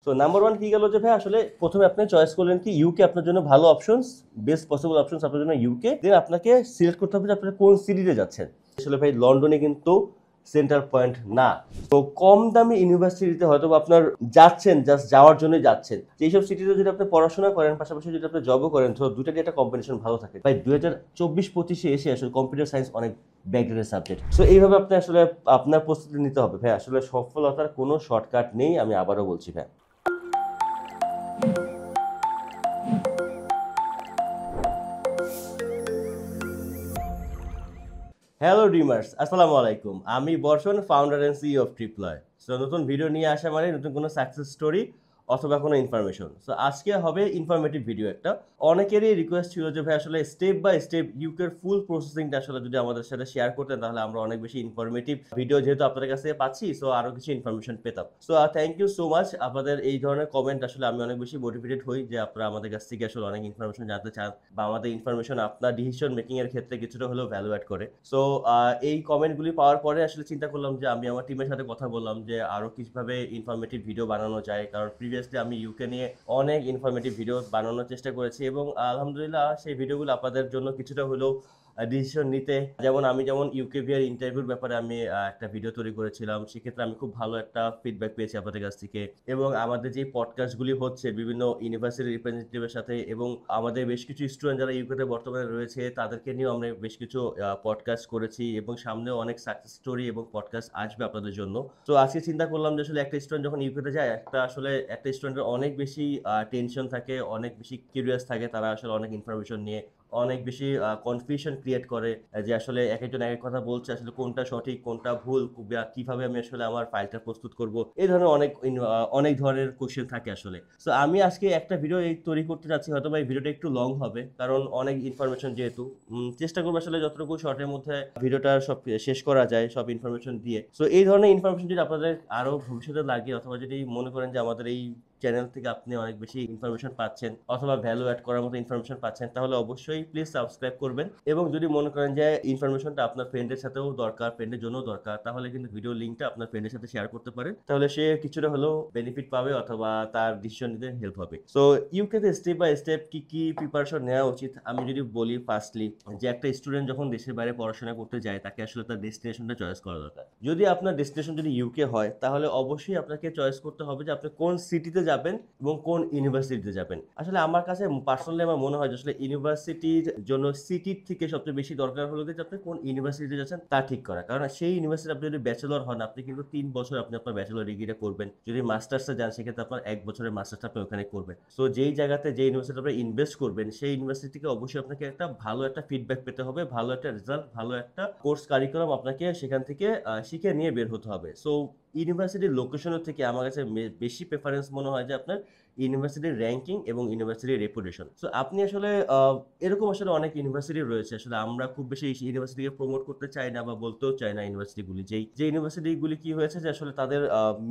তো number one কি গেল যে ভাই আসলে প্রথমে আপনি চয়েস করলেন কি ইউকে আপনার জন্য ভালো অপশনস, বেস্ট পসিবল অপশনস আপনার জন্য ইউকে। দেন আপনাকে সিলেক্ট করতে হবে যে আপনি কোন সিটিতে যাচ্ছেন। আসলে ভাই লন্ডনে কিন্তু সেন্টার পয়েন্ট না, তো কম দামি ইউনিভার্সিটিতে হয়তো আপনার যাচ্ছেন, জাস্ট যাওয়ার জন্যই যাচ্ছেন। এইসব সিটিতে যদি আপনি পড়াশোনা করেন পাশাপাশি যদি আপনি জবও করেন, তো দুটারই একটা কম্বিনেশন ভালো থাকে। ভাই 2024-25-এ এসে আসলে কম্পিউটার সায়েন্স অনেক ব্যাকগ্রেডের সাবজেক্ট। সো এইভাবে আপনি আসলে আপনার প্রস্তুতি নিতে হবে ভাই। আসলে সফলতার কোনো শর্টকাট নেই, আমি আবারও বলছি ভাই। হ্যালো ড্রিমার্স, আসসালামু আলাইকুম। আমি Barshan, founder and CEO of Triploy. So নতুন ভিডিও নিয়ে আসা মানে নতুন কোনো সাকসেস স্টোরি অথবা কোনো ইনফরমেশন। সো আজকে হবে ইনফরমেটিভ ভিডিও একটা। অনেকেরই রিকোয়েস্ট ছিল যে ভাই আসলে স্টেপ বাই স্টেপ ইউকের ফুল প্রসেসিংটা আসলে যদি আমাদের সাথে শেয়ার করতেন তাহলে আমরা অনেক বেশি ইনফরমেটিভ ভিডিও যেহেতু আপনাদের কাছে পাচ্ছি, সো আরো কিছু ইনফরমেশন পেতাম। So thank you so much আপনাদের এই ধরনের কমেন্ট। আসলে আমি অনেক বেশি মোটিভেটেড হই যে আপনারা আমাদের কাছ থেকে আসলে অনেক ইনফরমেশন জানতে চান বা আমাদের ইনফরমেশন আপনার ডিসিশন মেকিং এর ক্ষেত্রে কিছুটা হলেও ভ্যালু অ্যাড করে। সো এই কমেন্টগুলি পাওয়ার পরে আসলে চিন্তা করলাম যে আমি আমার টিমের সাথে কথা বললাম যে আরো কিভাবে ইনফরমেটিভ ভিডিও বানানো যায়, কারণ প্রিভিয়াসলি আমি ইউকে নিয়ে অনেক ইনফরমেটিভ ভিডিও বানানোর চেষ্টা করেছি এবং আলহামদুলিল্লাহ সেই ভিডিওগুলো আপনাদের জন্য কিছুটা হলেও ডিসিশন নিতে, যেমন ইউকে ভিআর ইন্টারভিউর ব্যাপারে আমি একটা ভিডিও তৈরি করেছিলাম, সেক্ষেত্রে আমি খুব ভালো একটা ফিডব্যাক পেয়েছি আপনাদের কাছ থেকে। এবং আমাদের যে পডকাস্টগুলি হচ্ছে বিভিন্ন ইউনিভার্সিটি রিপ্রেজেন্টেটিভের সাথে এবং আমাদের বেশ কিছু স্টুডেন্ট যারা ইউকেতে বর্তমানে রয়েছে তাদেরকে নিয়েও আমরা বেশ কিছু পডকাস্ট করেছি এবং সামনেও অনেক সাকসেস স্টোরি এবং পডকাস্ট আসবে আপনাদের জন্য। তো আজকে চিন্তা করলাম যে আসলে একটা স্টুডেন্ট যখন ইউকেতে যায়, একটা স্টুডেন্টের অনেক বেশি টেনশন থাকে, অনেক বেশি কিউরিয়াস থাকে, তারা আসলে অনেক ইনফরমেশন নিয়ে অনেক বেশি কনফিউশন ক্রিয়েট করে যে আসলে একেকজন এক এক কথা বলছে, আসলে কোনটা সঠিক কোনটা ভুল, কিভাবে আমি আসলে আমার ফাইলটা প্রস্তুত করব, এই ধরনের অনেক ধরনের কোশ্চেন থাকে আসলে। সো আমি আজকে একটা ভিডিও তৈরি করতে যাচ্ছি, হয়তো বা এই ভিডিওটা একটু লং হবে কারণ অনেক ইনফরমেশন যেহেতু। চেষ্টা করবো আসলে যতটুকু শর্টের মধ্যে ভিডিওটা সব শেষ করা যায় সব ইনফরমেশন দিয়ে। সো এই ধরনের ইনফরমেশন যদি আপনাদের আরো ভবিষ্যতে লাগে অথবা যদি মনে করেন যে আমাদের এই চ্যানেল থেকে আপনি অনেক বেশি ইনফরমেশন পাচ্ছেন অথবা ভ্যালু অ্যাড করার মতো ইনফরমেশন পাচ্ছেন, তাহলে অবশ্যই প্লিজ সাবস্ক্রাইব করবেন। এবং যদি মনে করেন যে ইনফরমেশনটা আপনার ফ্রেন্ডের সাথেও দরকার, ফ্রেন্ডের জন্য দরকার, তাহলে কিন্তু ভিডিও লিঙ্কটা আপনার ফ্রেন্ডের সাথে শেয়ার করতে পারেন, তাহলে সে কিছুটা হলেও বেনিফিট পাবে অথবা তার ডিসিশন নিতে হেল্প হবে। সো ইউকেতে স্টেপ বাই স্টেপ কি কি প্রিপারেশন নেওয়া উচিত আমি যদি বলি, ফার্স্টলি যে একটা স্টুডেন্ট যখন দেশের বাইরে পড়াশোনা করতে যায় তাকে আসলে তার ডেস্টিনেশনটা চয়েস করা দরকার। যদি আপনার ডেস্টিনেশন যদি ইউকে হয় তাহলে অবশ্যই আপনাকে চয়েস করতে হবে যে আপনি কোন সিটিতে যাবেন এবং কোন ইউনিভার্সিটিতে যাবেন। আসলে আমার কাছে পার্সোনালি আমার মনে হয় যে আসলে ইউনিভার্সিটির জন্য সিটির থেকে সবচেয়ে বেশি দরকার হলো যে আপনি কোন ইউনিভার্সিটিতে যাচ্ছেন তা ঠিক করা, কারণ সেই ইউনিভার্সিটি আপনি যদি ব্যাচেলর হন আপনি কিন্তু 3 বছর আপনি আপনার ব্যাচেলর ডিগ্রিটা করবেন, যদি মাস্টার্সে যান সেক্ষেত্রে আপনার 1 বছরের মাস্টার্সটা আপনি ওখানে করবেন। সো যেই জায়গাতে যে ইউনিভার্সিটি আপনি ইনভেস্ট করবেন সেই ইউনিভার্সিটি থেকে অবশ্যই আপনাকে একটা ভালো একটা ফিডব্যাক পেতে হবে, ভালো একটা রেজাল্ট, ভালো একটা কোর্স কারিকুলাম আপনাকে সেখান থেকে শিখে নিয়ে বের হতে হবে। সো ইউনিভার্সিটির লোকেশনের থেকে আমার কাছে বেশি প্রেফারেন্স মনে হয় যে আপনার ইউনিভার্সিটির র্যাঙ্কিং এবং ইউনিভার্সিটির রেপুটেশন। সো আপনি আসলে এরকম আসলে অনেক ইউনিভার্সিটি রয়েছে, আসলে আমরা খুব বেশি ইউনিভার্সিটিকে প্রমোট করতে চাই না বা বলতেও চাই না ইউনিভার্সিটিগুলি, যে ইউনিভার্সিটিগুলি কি হয়েছে যে আসলে তাদের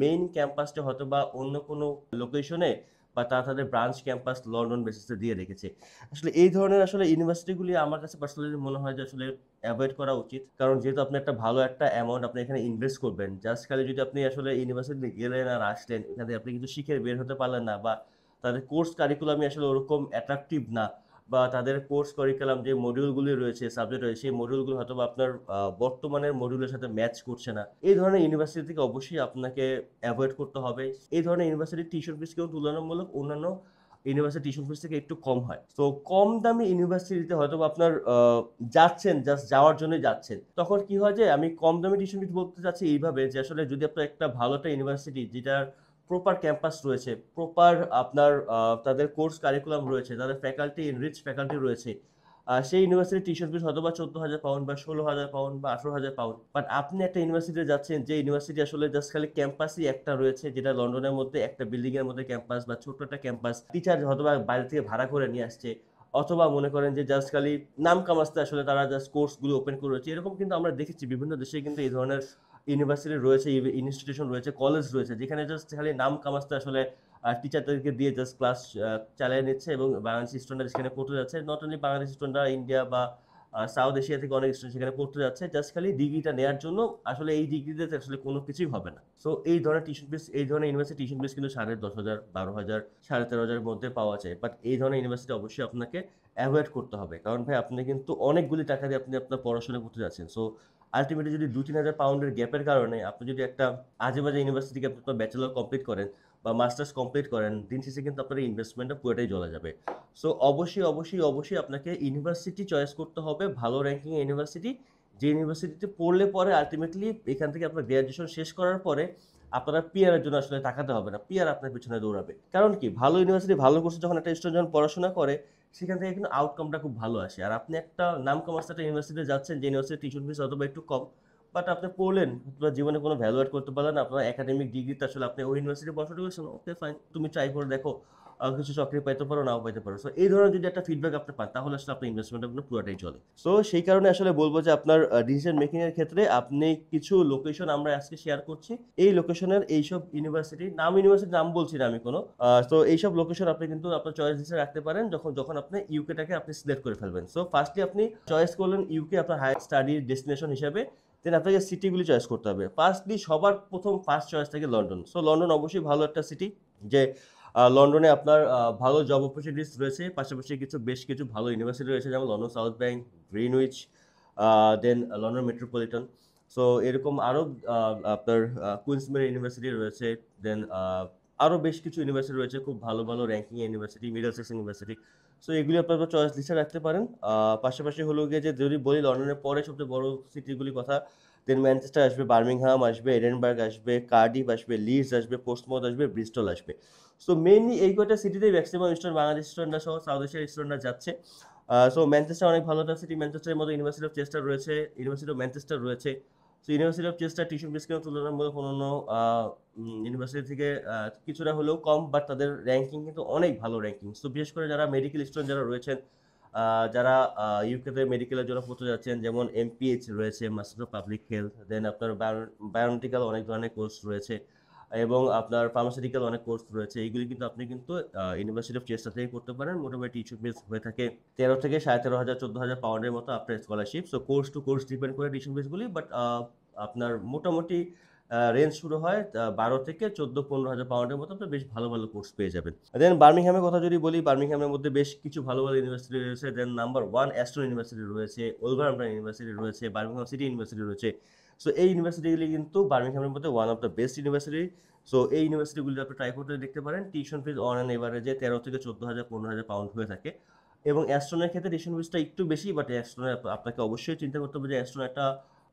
মেইন ক্যাম্পাসটা হয়তো বা অন্য কোনো লোকেশনে বা তারা তাদের ব্রাঞ্চ ক্যাম্পাস লন্ডন বেসিসে দিয়ে রেখেছে। আসলে এই ধরনের আসলে ইউনিভার্সিটিগুলি আমার কাছে পার্সোনালি মনে হয় যে আসলে অ্যাভয়েড করা উচিত, কারণ যেহেতু আপনি একটা ভালো একটা অ্যামাউন্ট আপনি এখানে ইনভেস্ট করবেন, জাস্ট খালি যদি আপনি আসলে ইউনিভার্সিটি গেলেন আর আসলেন এখানে আপনি কিছু শিখে বের হতে পারলেন না, বা তাদের কোর্স কারিকুলামই আসলে ওরকম অ্যাট্রাকটিভ না, বা তাদের কোর্স কারিকুলাম যে মডিউলগুলি রয়েছে, সাবজেক্ট রয়েছে, সেই মডিউলগুলো হয়তো বা আপনার বর্তমানের মডিউলের সাথে ম্যাচ করছে না, এই ধরনের ইউনিভার্সিটি থেকে অবশ্যই আপনাকে অ্যাভয়েড করতে হবে। এই ধরনের ইউনিভার্সিটির টিউশন ফিস কিন্তু তুলনামূলক অন্যান্য ইউনিভার্সিটি টিউশন ফিস থেকে একটু কম হয়। তো কম দামি ইউনিভার্সিটিতে হয়তো আপনার যাচ্ছেন, জাস্ট যাওয়ার জন্য যাচ্ছেন, তখন কি হয় যে আমি কম দামি টিউশন ফিস বলতে চাচ্ছি এইভাবে যে আসলে যদি আপনার একটা ভালো একটা ইউনিভার্সিটি যেটার প্রপার ক্যাম্পাস রয়েছে, প্রপার আপনার তাদের কোর্স কারিকুলাম রয়েছে, তাদের ফ্যাকাল্টি রিচ ফ্যাকাল্টি রয়েছে, সেই ইউনিভার্সিটির টিউশন ফিস হয়তো বা 14,000 পাউন্ড বা 16,000 পাউন্ড বা 18,000 পাউন্ড, বাট আপনি একটা ইউনিভার্সিটিতে যাচ্ছেন যে ইউনিভার্সিটি আসলে জাস্ট খালি ক্যাম্পাসই একটা রয়েছে, যেটা লন্ডনের মধ্যে একটা বিল্ডিং এর মধ্যে ক্যাম্পাস বা ছোট্ট একটা ক্যাম্পাস, টিচার হয়তো বা বাইরে থেকে ভাড়া করে নিয়ে আসছে, অথবা মনে করেন যে জাস্ট খালি নাম কামাস্তে আসলে তারা জাস্ট কোর্সগুলো ওপেন করে রয়েছে, এরকম কিন্তু আমরা দেখেছি বিভিন্ন দেশে কিন্তু এই ধরনের ইউনিভার্সিটি রয়েছে, ইনস্টিটিউশন রয়েছে, কলেজ রয়েছে, যেখানে জাস্ট খালি নাম কামাস্তে আসলে টিচারদেরকে দিয়ে জাস্ট ক্লাস চালিয়ে নিচ্ছে এবং বাংলাদেশি স্টুডেন্টরা সেখানে পড়তে যাচ্ছে। নট অনলি বাংলাদেশি স্টুডেন্টরা, ইন্ডিয়া বা সাউথ এশিয়া থেকে অনেক স্টুডেন্ট সেখানে পড়তে যাচ্ছে জাস্ট খালি ডিগ্রিটা নেওয়ার জন্য। আসলে এই ডিগ্রিতে আসলে কোনো কিছুই হবে না। সো এই ধরনের টিউশন ফিস, এই ধরনের ইউনিভার্সিটি টিউশন ফিস কিন্তু 10,500, 12,000, 13,500 মধ্যে পাওয়া যায়। বাট এই ধরনের ইউনিভার্সিটি অবশ্যই আপনাকে অ্যাভয়েড করতে হবে, কারণ ভাই আপনি কিন্তু অনেকগুলি টাকা দিয়ে আপনি আপনার পড়াশোনা করতে যাচ্ছেন। সো আলটিমেটলি যদি 2-3 হাজার পাউন্ডের গ্যাপের কারণে আপনি যদি একটা আজে বাজে ইউনিভার্সিটি থেকে আপনি আপনার ব্যাচেলর কমপ্লিট করেন বা মাস্টার্স কমপ্লিট করেন, দিন শেষে কিন্তু আপনার ইনভেস্টমেন্টটা পুরোটাই চলে যাবে। সো অবশ্যই আপনাকে ইউনিভার্সিটি চয়েস করতে হবে, ভালো র্যাঙ্কিং ইউনিভার্সিটি, যে ইউনিভার্সিটিতে পড়লে পরে আলটিমেটলি এখান থেকে আপনার গ্র্যাজুয়েশন শেষ করার পরে আপনার পিআরের জন্য আসলে তাকাতে হবে না, পিআর আপনার পিছনে দৌড়াবে। কারণ কি, ভালো ইউনিভার্সিটি ভালো কোর্সে যখন একটা স্টুডেন্ট যখন পড়াশোনা করে সেখান থেকে কিন্তু আউটকামটা খুব ভালো আসে। আর আপনি একটা নাম কমার্স একটা ইউনিভার্সিটিতে যাচ্ছেন, যে ইউনিভার্সিটির টিউশন ফিস অথবা একটু কম, বাট আপনি পড়লেন, আপনার জীবনে কোনো ভ্যালু অ্যাড করতে পারলেন না, আপনার একাডেমিক ডিগ্রিতে আসলে আপনি ওই ইউনিভার্সিটি পড়াশোনা করেছেন, ওকে ফাইন, তুমি ট্রাই করে দেখো, কিছু চাকরি পাইতে পারো, নাও পাইতে পারো। সো এই ধরনের যদি একটা ফিডব্যাক আপনি পান তাহলে আসলে আপনার ইনভেস্টমেন্ট আপনার পুরোটাই চলে। সো সেই কারণে আসলে বলবো যে আপনার ডিসিশন মেকিং এর ক্ষেত্রে আপনি কিছু লোকেশন আমরা আজকে শেয়ার করছি, এই লোকেশনের এইসব ইউনিভার্সিটি নাম বলছি না আমি কোনো। তো এইসব লোকেশন আপনি কিন্তু আপনার চয়েস লিস্টে রাখতে পারেন যখন আপনি ইউকেটাকে আপনি সিলেক্ট করে ফেলবেন। সো ফার্স্টলি আপনি চয়েস করলেন ইউকে আপনার হায়ার স্টাডির ডেস্টিনেশন হিসেবে, দেন আপনাকে সিটিগুলি চয়েস করতে হবে। ফার্স্টলি সবার প্রথম ফার্স্ট চয়েস থাকে লন্ডন। সো লন্ডন অবশ্যই ভালো একটা সিটি, যে লন্ডনে আপনার ভালো জব অপরচুনিটিস রয়েছে, পাশাপাশি বেশ কিছু ভালো ইউনিভার্সিটি রয়েছে, যেমন লন্ডন সাউথ ব্যাংক, গ্রিনউইচ, দেন লন্ডন মেট্রোপলিটন। সো এরকম আরও আপনার কুইন্সমেরি ইউনিভার্সিটি রয়েছে, দেন আরও বেশ কিছু ইউনিভার্সিটি রয়েছে খুব ভালো ভালো ranking university, Middlesex university. So এগুলি আপনার চয়েস লিস্টে রাখতে পারেন। পাশাপাশি হলো গিয়ে যে যদি বলি লন্ডনের পরে সবচেয়ে বড় সিটিগুলির কথা, দেন ম্যানচেস্টার আসবে, বার্মিংহাম আসবে, এডেনবার্গ আসবে, কার্ডিফ আসবে, লিডস আসবে, পোর্টসমাউথ আসবে, ব্রিস্টল আসবে। সো মেইনলি এই কয়টা সিটিতেই ম্যাক্সিমাম স্টুডেন্ট, বাংলাদেশ স্টুডেন্টরা সহ সাউথ এশিয়ার স্টুডেন্টরা যাচ্ছে। সো ম্যানচেস্টার অনেক ভালো একটা সিটি, ম্যানচেস্টারের মধ্যে ইউনিভার্সিটি অফ চেস্টার রয়েছে, ইউনিভার্সিটি অফ ম্যানচেস্টার রয়েছে। So university of Chester tuition fees কিন্তু তুলনামূলক অন্যান্য ইউনিভার্সিটি থেকে কিছুটা হলেও কম, বাট তাদের র্যাঙ্কিং কিন্তু অনেক ভালো র্যাঙ্কিং। সো বিশেষ করে যারা মেডিকেল স্টুডেন্ট যারা রয়েছেন, যারা ইউকেতে মেডিকেলের জন্য পড়তে যাচ্ছেন, যেমন এমপিএইচ রয়েছে, মাস্টার অফ পাবলিক হেলথ, দেন আপনার বায়োমেডিক্যাল অনেক ধরনের কোর্স রয়েছে, এবং আপনার ফার্মাসিউটিক্যাল অনেক কোর্স রয়েছে। এইগুলি কিন্তু আপনি ইউনিভার্সিটি অফ চেস্টার থেকে করতে পারেন। মোটামুটি টিউশন ফিস হয়ে থাকে 13 থেকে 13,500, 14,000 পাউন্ডের মতো আপনার স্কলারশিপ। So course to course depend করে টিউশন ফিসগুলি, বাট আপনার মোটামুটি রেঞ্জ শুরু হয় 12 থেকে 14-15,000 পাউন্ডের মতো আপনি বেশ ভালো ভালো কোর্স পেয়ে যাবেন। দেন বার্মিংহামের কথা যদি বলি, বার্মিংহামের মধ্যে বেশ কিছু ভালো ভালো ইউনিভার্সিটি রয়েছে। দেন নাম্বার 1 অ্যাস্টন ইউনিভার্সিটি রয়েছে, ওলভারহ্যাম্পটন ইউনিভার্সিটি রয়েছে, বার্মিংহাম সিটি ইউনিভার্সিটি রয়েছে। সো এই ইউনিভার্সিটিগুলি কিন্তু বার্মিংহামের মধ্যে one of the best university. So এই ইউনিভার্সিটিগুলি আপনি ট্রাই করতে দেখতে পারেন। টিউশন ফিস অন অ্যান এভারেজে 13 থেকে 14,000, 15,000 পাউন্ড হয়ে থাকে। এবং অ্যাস্টনের ক্ষেত্রে টিউশন ফিসটা একটু বেশি, বাট অ্যাস্টনে আপনাকে অবশ্যই চিন্তা করতে হবে যে অ্যাস্টন একটা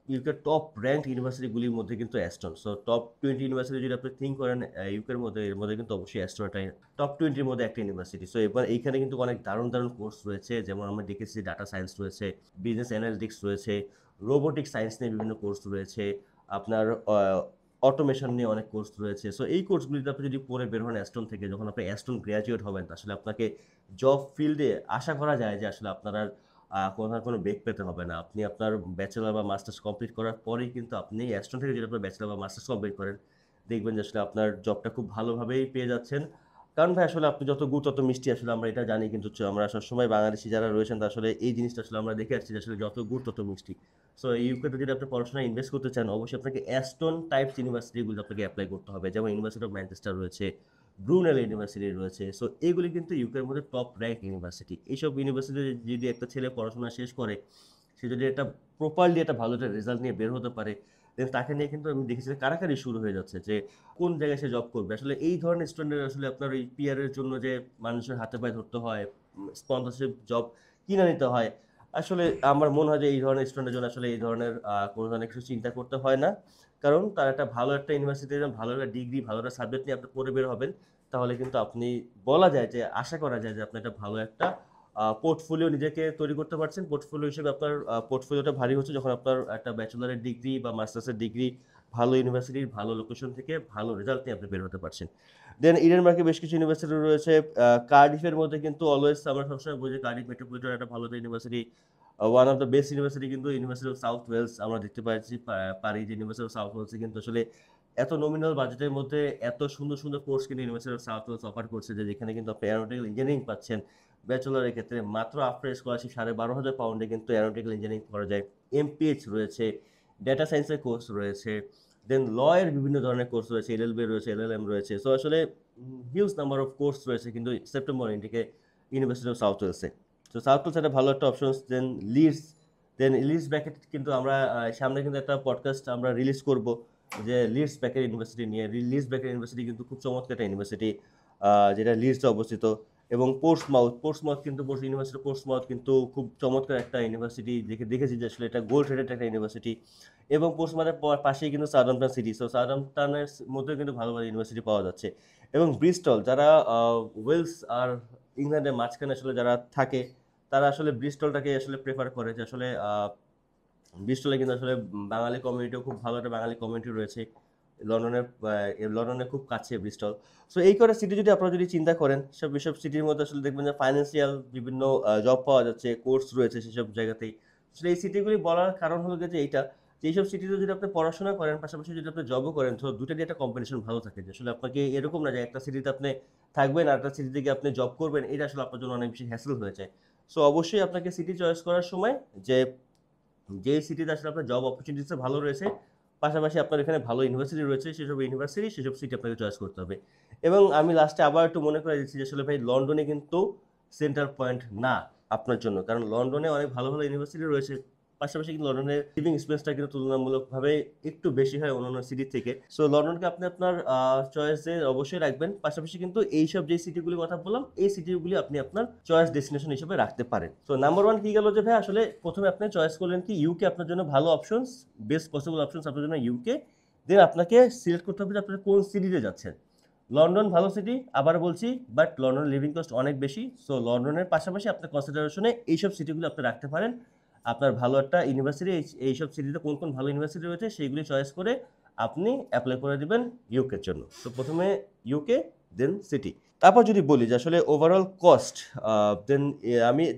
ইউকের টপ র্যাঙ্ক ইউনিভার্সিটিগুলির মধ্যে কিন্তু অ্যাস্টন। সো টপ 20 ইউনিভার্সিটি যদি আপনি থিঙ্ক করেন ইউকের মধ্যে, এর মধ্যে কিন্তু অবশ্যই অ্যাস্টন একটা টপ 20-র মধ্যে একটা ইউনিভার্সিটি। সো এবার এইখানে কিন্তু অনেক দারুণ দারুণ কোর্স রয়েছে, যেমন আমরা দেখেছি ডাটা সায়েন্স রয়েছে, বিজনেস অ্যানালিটিক্স রয়েছে, রোবোটিক সায়েন্স নিয়ে বিভিন্ন কোর্স রয়েছে, আপনার অটোমেশন নিয়ে অনেক কোর্স রয়েছে। সো এই কোর্সগুলিতে আপনি যদি পড়ে বের হন অ্যাস্টন থেকে, যখন আপনি অ্যাস্টন গ্র্যাজুয়েট হবেন, আসলে আপনাকে জব ফিল্ডে আশা করা যায় যে আসলে আপনার আর কোনো বেগ পেতে হবে না। আপনি আপনার ব্যাচেলর বা মাস্টার্স কমপ্লিট করার পরেই কিন্তু আপনি অ্যাস্টন থেকে যদি আপনার ব্যাচেলর বা মাস্টার্স কমপ্লিট করেন, দেখবেন যে আসলে আপনার জবটা খুব ভালোভাবেই পেয়ে যাচ্ছেন। কারণ ভাই আসলে আপনি যত গুড় তত মিষ্টি, আসলে আমরা এটা জানি, কিন্তু আমরা সবসময় বাংলাদেশি যারা রয়েছেন তা আসলে এই জিনিসটা আসলে আমরা দেখে আসছি যে আসলে যত গুড় তত মিষ্টি। সো ইউকেতে যদি আপনি পড়াশোনায় ইনভেস্ট করতে চান, অবশ্যই আপনাকে অ্যাস্টন টাইপস ইউনিভার্সিটিগুলো আপনাকে অ্যাপ্লাই করতে হবে, যেমন ইউনিভার্সিটি অফ ম্যানচেস্টার রয়েছে, ব্রুনেল ইউনিভার্সিটি রয়েছে। সো এগুলি কিন্তু ইউকের মধ্যে টপ র্যাঙ্ক ইউনিভার্সিটি। এইসব ইউনিভার্সিটিতে যদি একটা ছেলে পড়াশোনা শেষ করে, সে যদি একটা প্রপারলি একটা ভালো একটা রেজাল্ট নিয়ে বের হতে পারে, দেন তাকে নিয়ে কিন্তু আমি দেখেছি যে কারাকারি শুরু হয়ে যাচ্ছে যে কোন জায়গায় সে জব করবে। আসলে এই ধরনের স্টুডেন্টের আসলে আপনার ওই পিয়ারের জন্য যে মানুষের হাতে পায়ে ধরতে হয়, স্পন্সরশিপ জব কিনে নিতে হয়, আসলে আমার মনে হয় যে এই ধরনের স্টুডেন্টের জন্য আসলে এই ধরনের কোনো ধরনের কিছু চিন্তা করতে হয় না। কারণ তার একটা ভালো একটা ইউনিভার্সিটিতে ভালো একটা ডিগ্রি, ভালো একটা সাবজেক্ট নিয়ে আপনি পড়ে বের হবেন, তাহলে কিন্তু আপনি বলা যায় যে আশা করা যায় যে আপনি একটা ভালো একটা পোর্টফোলিও নিজেকে তৈরি করতে পারছেন। পোর্টফোলিও হিসেবে আপনার পোর্টফোলিওটা ভারী হচ্ছে যখন আপনার একটা ব্যাচেলরের ডিগ্রি বা মাস্টার্সের ডিগ্রি ভালো ইউনিভার্সিটির ভালো লোকেশন থেকে ভালো রেজাল্ট নিয়ে আপনি বের হতে পারছেন। দেন ইডেনবার্গে বেশ কিছু ইউনিভার্সিটি রয়েছে। কার্ডিফের মধ্যে কিন্তু অলওয়েজ আমরা সবসময় বলি কার্ডিফ মেট্রোপলিটন একটা ভালো university. One of the best university কিন্তু ইউনিভার্সিটি অফ সাউথ ওয়েলস আমরা দেখতে পাচ্ছি। পারি যে ইউনিভার্সিটি অফ সাউথ ওয়েলসে কিন্তু আসলে এত নমিনাল বাজেটের মধ্যে এত সুন্দর সুন্দর কোর্স কিন্তু university of South Wales offer করছে, যে যেখানে কিন্তু আপনি অ্যারোনটিক্যাল ইঞ্জিনিয়ারিং পাচ্ছেন ব্যাচেলরের ক্ষেত্রে মাত্র আফটার স্কলারশিপ 12,500 পাউন্ডে কিন্তু অ্যারোনটিক্যাল ইঞ্জিনিয়ারিং করা যায়। এমপিএইচ রয়েছে, ডেটা সায়েন্সের কোর্স রয়েছে, দেন লয়ের বিভিন্ন ধরনের কোর্স রয়েছে, এলএলবি রয়েছে, এলএলএম রয়েছে। সো আসলে হিউজ নাম্বার অফ কোর্স রয়েছে কিন্তু সেপ্টেম্বর ইন্টেকে ইউনিভার্সিটি অফ সাউথ ওয়েলসে। তো সাউথ ওয়েলস একটা ভালো একটা অপশন। লিডস ব্র্যাকেট কিন্তু আমরা সামনে কিন্তু একটা পডকাস্ট আমরা রিলিজ করব যে লিডস ব্র্যাকেট ইউনিভার্সিটি নিয়ে। লিডস ব্র্যাকেট ইউনিভার্সিটি কিন্তু খুব চমৎকার একটা ইউনিভার্সিটি, যেটা লিডসে অবস্থিত। এবং পোর্টসমাউথ কিন্তু ইউনিভার্সিটি পোর্টসমাউথ কিন্তু খুব চমৎকার একটা ইউনিভার্সিটি, দেখেছি যে আসলে এটা গোল্ড রেটেড একটা ইউনিভার্সিটি। এবং পোর্টসমাউথের পাশেই কিন্তু সাউদাম্পটন সিটি, সো সাউদাম্পটনের মধ্যেও কিন্তু ভালো ভালো ইউনিভার্সিটি পাওয়া যাচ্ছে। এবং ব্রিস্টল, যারা ওয়েলস আর ইংল্যান্ডের মাঝখানে আসলে যারা থাকে, তারা আসলে ব্রিস্টলটাকে আসলে প্রেফার করে, যে আসলে ব্রিস্টলে কিন্তু আসলে বাঙালি কমিউনিটিও খুব ভালো একটা বাঙালি কমিউনিটি রয়েছে। লন্ডনের খুব কাছে ব্রিস্টল। সো এই কটা সিটি যদি আপনারা যদি চিন্তা করেন, এসব সিটির মধ্যে আসলে দেখবেন যে ফাইন্যান্সিয়াল বিভিন্ন জব পাওয়া যাচ্ছে, কোর্স রয়েছে সেসব জায়গাতেই। আসলে এই সিটিগুলি বলার কারণ হলো যে এইটা, যে এইসব সিটিতে যদি আপনি পড়াশোনা করেন, পাশাপাশি যদি আপনি জবও করেন, তো দুটারই একটা কম্বিনেশন ভালো থাকে। যে আসলে আপনাকে এরকম না যে একটা সিটিতে আপনি থাকবেন আর একটা সিটিতে গিয়ে আপনি জব করবেন, এটা আসলে আপনার জন্য অনেক বেশি হ্যাসেল হয়ে যায়। সো অবশ্যই আপনাকে সিটি চয়েস করার সময় যে সিটিতে আসলে আপনার জব অপরচুনিটিসে ভালো রয়েছে, পাশাপাশি আপনার এখানে ভালো ইউনিভার্সিটি রয়েছে, সেসব সিটি আপনাকে চয়েস করতে হবে। এবং আমি লাস্টে আবার একটু মনে করে দিচ্ছি যে আসলে ভাই লন্ডনে কিন্তু সেন্টার পয়েন্ট না আপনার জন্য, কারণ লন্ডনে অনেক ভালো ভালো ইউনিভার্সিটি রয়েছে। পাশাপাশি কিন্তু লন্ডনের লিভিং এক্সপেন্সটা কিন্তু তুলনামূলকভাবে একটু বেশি হয় অন্যান্য সিটি থেকে। সো লন্ডনকে আপনি আপনার চয়েসে অবশ্যই রাখবেন। পাশাপাশি কিন্তু এইসব যে সিটিগুলির কথা বললাম, এই সিটিগুলি আপনি আপনার চয়েস ডেস্টিনেশন হিসেবে রাখতে পারেন। সো নাম্বার ওয়ান কি গেল যে ভাই আসলে প্রথমে আপনি চয়েস করলেন কি ইউকে আপনার জন্য ভালো অপশনস, বেস্ট পসিবল অপশনস আপনার জন্য ইউকে। দেন আপনাকে সিলেক্ট করতে হবে যে আপনি কোন সিটিতে যাচ্ছেন। লন্ডন ভালো সিটি, আবার বলছি, বাট লন্ডনের লিভিং কস্ট অনেক বেশি। সো লন্ডনের পাশাপাশি আপনার কনসিডারেশনে এইসব সিটিগুলো আপনি রাখতে পারেন। আপনার ভালো একটা ইউনিভার্সিটি, এইসব সিটিতে কোন কোন ভালো ইউনিভার্সিটি রয়েছে সেইগুলি চয়েস করে আপনি অ্যাপ্লাই করে দেবেন ইউকের জন্য। তো প্রথমে ইউকে, দেন সিটি। তারপর যদি বলি যে আসলে ওভারঅল কস্ট,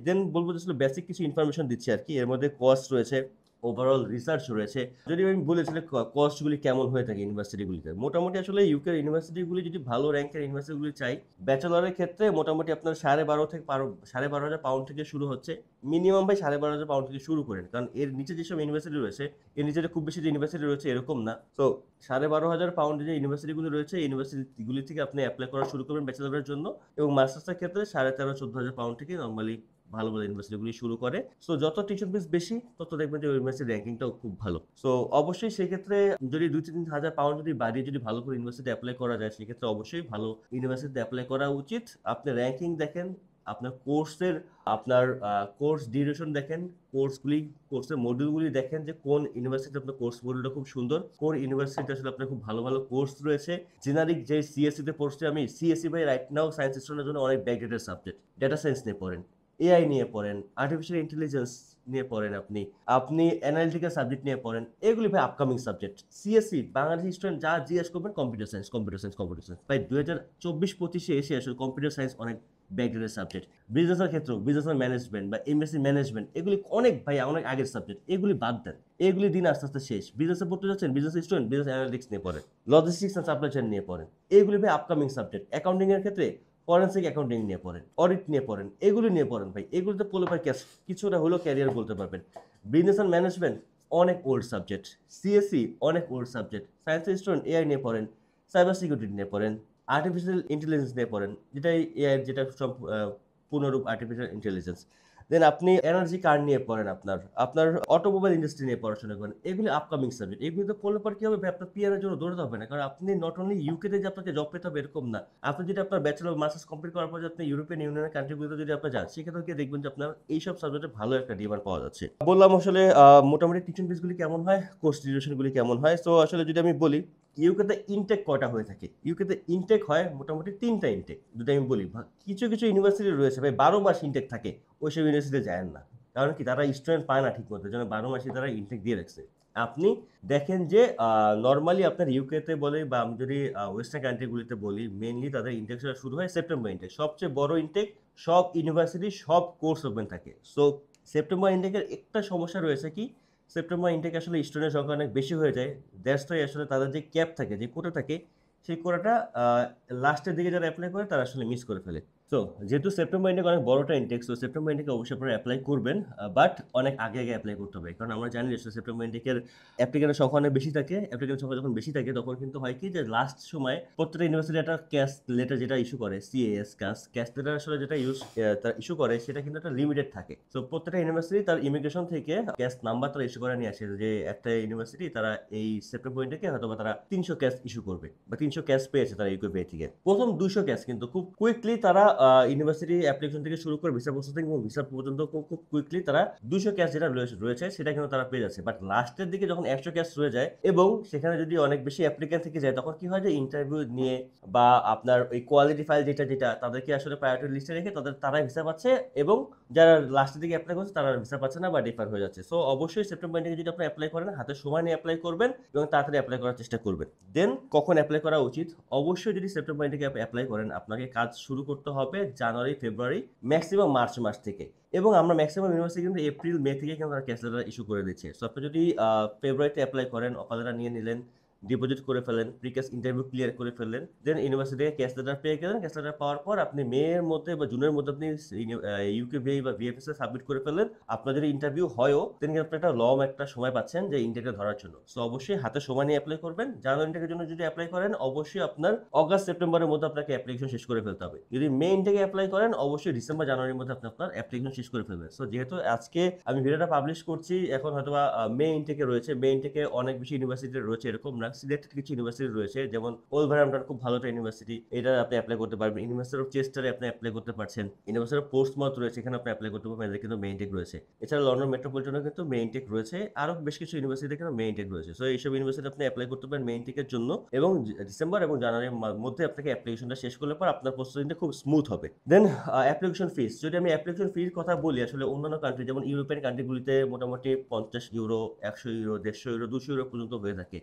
দেন বলবো যে আসলে বেসিক কিছু ইনফরমেশন দিচ্ছি আর কি। এর মধ্যে কস্ট রয়েছে, ওভারঅল রিসার্চ রয়েছে। যদি আমি বলি আসলে কস্টগুলি কেমন হয়ে থাকে ইউনিভার্সিটিগুলিতে, মোটামুটি আসলে ইউকের ইউনিভার্সিটিগুলি যদি ভালো র্যাঙ্কের ইউনিভার্সিটিগুলি চাই, ব্যাচেলরের ক্ষেত্রে মোটামুটি আপনার 12,500 পাউন্ড থেকে শুরু হচ্ছে। মিনিমাম ভাই 12,500 পাউন্ড থেকে শুরু করেন, কারণ এর নিচে যেসব ইউনিভার্সিটি রয়েছে, এর নিচে খুব বেশি যে ইউনিভার্সিটি রয়েছে এরকম না। তো 12,500 পাউন্ডে যে ইউনিভার্সিটিগুলো রয়েছে, ইউনিভার্সিটিগুলি থেকে আপনি অ্যাপ্লাই করা শুরু করবেন ব্যাচেলরের জন্য। এবং মাস্টার্সের ক্ষেত্রে 13,500-14,000 পাউন্ড থেকে নর্মালি ভালো ভালো ইউনিভার্সিটিগুলি শুরু করে। সো যত টিউশন ফিস বেশি, তত দেখবেন যে ইউনিভার্সিটির র্যাঙ্কিংটাও খুব ভালো। সো অবশ্যই সেক্ষেত্রে যদি 2-3 হাজার পাউন্ড যদি বাড়িয়ে যদি ভালো করে ইউনিভার্সিটি অ্যাপ্লাই করা যায়, সেক্ষেত্রে অবশ্যই ভালো ইউনিভার্সিটিতে অ্যাপ্লাই করা উচিত। আপনি র্যাঙ্কিং দেখেন, আপনার কোর্স ডিউরেশন দেখেন, কোর্সের মডিউলগুলি দেখেন যে কোন ইউনিভার্সিটি আপনার কোর্স মডিউলটা খুব সুন্দর, কোন ইউনিভার্সিটি আসলে আপনার খুব ভালো ভালো কোর্স রয়েছে। জেনারিক যে সিএসসিতে পড়ছে, আমি সিএসসি ভাই রাইট নাও সায়েন্স স্টুডেন্টের জন্য অনেক ব্যাকডেটেড সাবজেক্ট। ডেটা সায়েন্স নিয়ে পড়েন, এআই নিয়ে পড়েন, আর্টিফিশিয়াল ইন্টেলিজেন্স নিয়ে পড়েন, আপনি অ্যানালিটিক্যাল সাবজেক্ট নিয়ে পড়েন, এগুলি ভাই upcoming subject. CSC Bangladesh student যা জিজ্ঞেস করবেন কম্পিউটার সায়েন্স ভাই 2024-25 এসে আসলে কম্পিউটার সায়েন্স অনেক ব্যাকডেটেড সাবজেক্ট। বিজনেসের ক্ষেত্রেও বিজনেস ম্যানেজমেন্ট বা এমএসসি ম্যানেজমেন্ট, এগুলি অনেক আগের সাবজেক্ট, এগুলি বাদ দেন। এগুলি দিন আস্তে আস্তে শেষ। বিজনেসে পড়তে যাচ্ছেন, বিজনেস স্টুডেন্ট বিজনেস অ্যানালিটিক্স নিয়ে পড়েন, লজিস্টিক্স অ্যান্ড সাপ্লাই চেইন নিয়ে পড়েন, এগুলি ভাই আপকামিং সাবজেক্ট। অ্যাকাউন্টিং এর ক্ষেত্রে ফরেন্সিক অ্যাকাউন্টিং নিয়ে পড়েন, অডিট নিয়ে পড়েন, এগুলি নিয়ে পড়েন ভাই। এগুলিতে পড়লে ভাই কিছুটা হলেও ক্যারিয়ার বলতে পারবেন। বিজনেস অ্যান্ড ম্যানেজমেন্ট অনেক ওল্ড সাবজেক্ট, সিএসসি অনেক ওল্ড সাবজেক্ট। সায়েন্সের স্টুডেন্ট এআই নিয়ে পড়েন, সাইবার সিকিউরিটি নিয়ে পড়েন, আর্টিফিশিয়াল ইন্টেলিজেন্স নিয়ে পড়েন, যেটাই এআই যেটা সব পূর্ণরূপ আর্টিফিশিয়াল ইন্টেলিজেন্স। দেন আপনি এনার্জি কার্ড নিয়ে পড়েন, আপনার অটোমোবাইল ইন্ডাস্ট্রি নিয়ে পড়াশোনা করেন, এগুলি আপকামিং সাবজেক্ট। এগুলিতে পড়লে পর কি হবে, আপনার পিআরের জন্য দৌড়াতে হবে না, কারণ আপনি নট অনলি ইউকেতে যে আপনাকে জব পেতে হবে এরকম না। আপনি যদি আপনার ব্যাচেলর মাস্টার্স কমপ্লিট করার পর যদি আপনি ইউরোপিয়ান ইউনিয়নের কান্ট্রিগুলোতে যদি আপনি যান, সেক্ষেত্রে গিয়ে দেখবেন যে আপনার এইসব সাবজেক্টে ভালো একটা ডিমান্ড পাওয়া যাচ্ছে। বললাম আসলে মোটামুটি টিউশন ফিসগুলি কেমন হয়, কোর্স ডিউরেশনগুলি কেমন হয়। সো আসলে যদি আমি বলি ইউকেতে ইনটেক কয়টা হয়ে থাকে, ইউকেতে ইনটেক হয় মোটামুটি 3টা ইনটেক। যদি আমি বলি কিছু কিছু ইউনিভার্সিটি রয়েছে ভাই 12 মাস ইনটেক থাকে, ওইসব ইউনিভার্সিটিতে যায় না, কারণ কি তারা স্টুডেন্ট পায় না ঠিক মতো, যেন 12 মাসই তারা ইনটেক দিয়ে রাখছে। আপনি দেখেন যে নর্মালি আপনার ইউকেতে বলে বা আমি যদি ওয়েস্টার্ন কান্ট্রিগুলিতে বলি, মেনলি তাদের ইনটেক শুরু হয় সেপ্টেম্বর ইনটেক, সবচেয়ে বড় ইনটেক। সব ইউনিভার্সিটি সব কোর্স ওপেন থাকে। সো সেপ্টেম্বর ইনটেকের একটা সমস্যা রয়েছে কি, সেপ্টেম্বর ইনটেক আসলে স্টুডেন্টের সংখ্যা অনেক বেশি হয়ে যায়। দ্যাটস ওয়াই আসলে তাদের যে ক্যাপ থাকে, যে কোটা থাকে, সেই কোটাটা লাস্টের দিকে যারা এপ্লাই করে তারা আসলে মিস করে ফেলে। সো যেহেতু সেপ্টেম্বর ইনটেক অনেক বড়টা ইনটেক, সো সেপ্টেম্বর ইনটেকে অবশ্যই আপনারা অ্যাপ্লাই করবেন, বাট অনেক আগে আগে অ্যাপ্লাই করতে হবে, কারণ আমরা জানি যে সেপ্টেম্বর ইনটেকের অ্যাপ্লিকেন্টের সংখ্যা অনেক বেশি থাকে। অ্যাপ্লিকেন্টের সংখ্যা যখন বেশি থাকে তখন কিন্তু হয় কি যে লাস্ট সময় প্রত্যেকটা ইউনিভার্সিটি একটা ক্যাশ লেটার যেটা ইস্যু করে, সিএএস ক্যাশ লেটার আসলে যেটা তারা ইস্যু করে সেটা কিন্তু একটা লিমিটেড থাকে। সো প্রত্যেকটা ইউনিভার্সিটি তার ইমিগ্রেশন থেকে ক্যাশ নাম্বার তারা ইস্যু করে নিয়ে আসে, যে একটা ইউনিভার্সিটি তারা এই সেপ্টেম্বর ইনটেকে হয়তো বা তারা 300 ক্যাশ ইস্যু করবে বা 300 ক্যাশ পেয়েছে তারা ইউকে থেকে। প্রথম 200 ক্যাশ কিন্তু খুব কুইকলি তারা ইউনিভার্সিটি অ্যাপ্লিকেশন থেকে শুরু করে ভিসা প্রসেসিং এবং ভিসা পর্যন্ত খুব কুইকলি তারা 200 ক্যাশ যেটা রয়েছে সেটা কিন্তু তারা পেয়ে যাচ্ছে। বাট লাস্টের দিকে যখন 100 ক্যাশ রয়ে যায় এবং সেখানে যদি অনেক বেশি অ্যাপ্লিকেন্ট থেকে যায়, তখন কি হয় যে ইন্টারভিউ নিয়ে বা আপনার ওই কোয়ালিটি ফাইল যেটা তাদেরকে আসলে প্রায়োরিটি লিস্টে রেখে তারাই ভিসা পাচ্ছে, এবং যারা লাস্টের দিকে অ্যাপ্লাই করছে তারা ভিসা পাচ্ছে না বা ডিফার হয়ে যাচ্ছে। সো অবশ্যই সেপ্টেম্বর থেকে যদি আপনি অ্যাপ্লাই করেন, হাতে সময় নিয়ে অ্যাপ্লাই করবেন এবং তাড়াতাড়ি অ্যাপ্লাই করার চেষ্টা করবেন। দেন কখন অ্যাপ্লাই করা উচিত? অবশ্যই যদি সেপ্টেম্বর থেকে অ্যাপ্লাই করেন, আপনাকে কাজ শুরু করতে হবে জানুয়ারি, ফেব্রুয়ারি, ম্যাক্সিমাম মার্চ মাস থেকে। এবং আমরা ম্যাক্সিমাম ইউনিভার্সিটি কিন্তু এপ্রিল, মে থেকে কিন্তু তারা ক্যাশ লেটার ইস্যু করে দিচ্ছে। সো আপনি যদি ফেব্রুয়ারিতে অ্যাপ্লাই করেন, অফার লেটার নিয়ে নিলেন, ডিপোজিট করে ফেলেন, প্রিক্যাশ ইন্টারভিউ ক্লিয়ার করে ফেললেন, দেন ইউনিভার্সিটি থেকে ক্যাশ লেটার পেয়ে গেলেন। ক্যাশ লেটার পাওয়ার পর আপনি মের মধ্যে বা জুনের মধ্যে আপনি ইউকে ভিআই বা ভিএফএস এ সাবমিট করে ফেললেন। আপনার যদি ইন্টারভিউ হয়ও, দেন কিন্তু আপনি একটা লং একটা সময় পাচ্ছেন যে ইন্টারভিউ ধরার জন্য। সো অবশ্যই হাতে সময় নিয়ে অ্যাপ্লাই করবেন। জানুয়ারি ইন্টারভিউর জন্য যদি অ্যাপ্লাই করেন, অবশ্যই আপনার অগাস্ট সেপ্টেম্বরের মধ্যে আপনাকে অ্যাপ্লিকেশন শেষ করে ফেলতে হবে। যদি মে ইনটেকে অ্যাপ্লাই করেন, অবশ্যই ডিসেম্বর জানুয়ারির মধ্যে আপনি আপনার অ্যাপ্লিকেশন শেষ করে ফেলবেন। সো যেহেতু আজকে আমি ভিডিওটা পাবলিশ করছি, এখন হয়তোবা মে ইনটেকে রয়েছে, মে ইনটেকে অনেক বেশি ইউনিভার্সিটি রয়েছে, এরকম না, সিলেক্টেড কিছু ইউনিভার্সিটি রয়েছে, যেমন ওলভারহ্যাম্পটন খুব ভালো একটা ইউনিভার্সিটি, এটা আপনি অ্যাপ্লাই করতে পারবেন। ইউনিভার্সিটি অফ চেস্টারে আপনি অ্যাপ্লাই করতে পারছেন। ইউনিভার্সিটি অফ পোর্টসমাউথ রয়েছে, এখানে আপনি অ্যাপ্লাই করতে পারবেন, এদের কিন্তু মেইন টেক রয়েছে। এছাড়া লন্ডন মেট্রোপলিটনে কিন্তু মেইন টেক রয়েছে, আরও বেশ কিছু ইউনিভার্সিটিতে কিন্তু মেইন টেক রয়েছে। সো এইসব ইউনিভার্সিটি আপনি অ্যাপ্লাই করতে পারেন মেইন টেকের জন্য, এবং ডিসেম্বর এবং জানুয়ারির মধ্যে আপনাকে অ্যাপ্লিকেশনটা শেষ করলে পর আপনার প্রস্তুতিটা খুব স্মুথ হবে। দেন অ্যাপ্লিকেশন ফিস, যদি আমি অ্যাপ্লিকেশন ফির কথা বলি, আসলে অন্যান্য কান্ট্রি যেমন ইউরোপিয়ান কান্ট্রিগুলিতে মোটামুটি 50 ইউরো, 100 ইউরো, 150 ইউরো, 200 ইউরো পর্যন্ত হয়ে থাকে।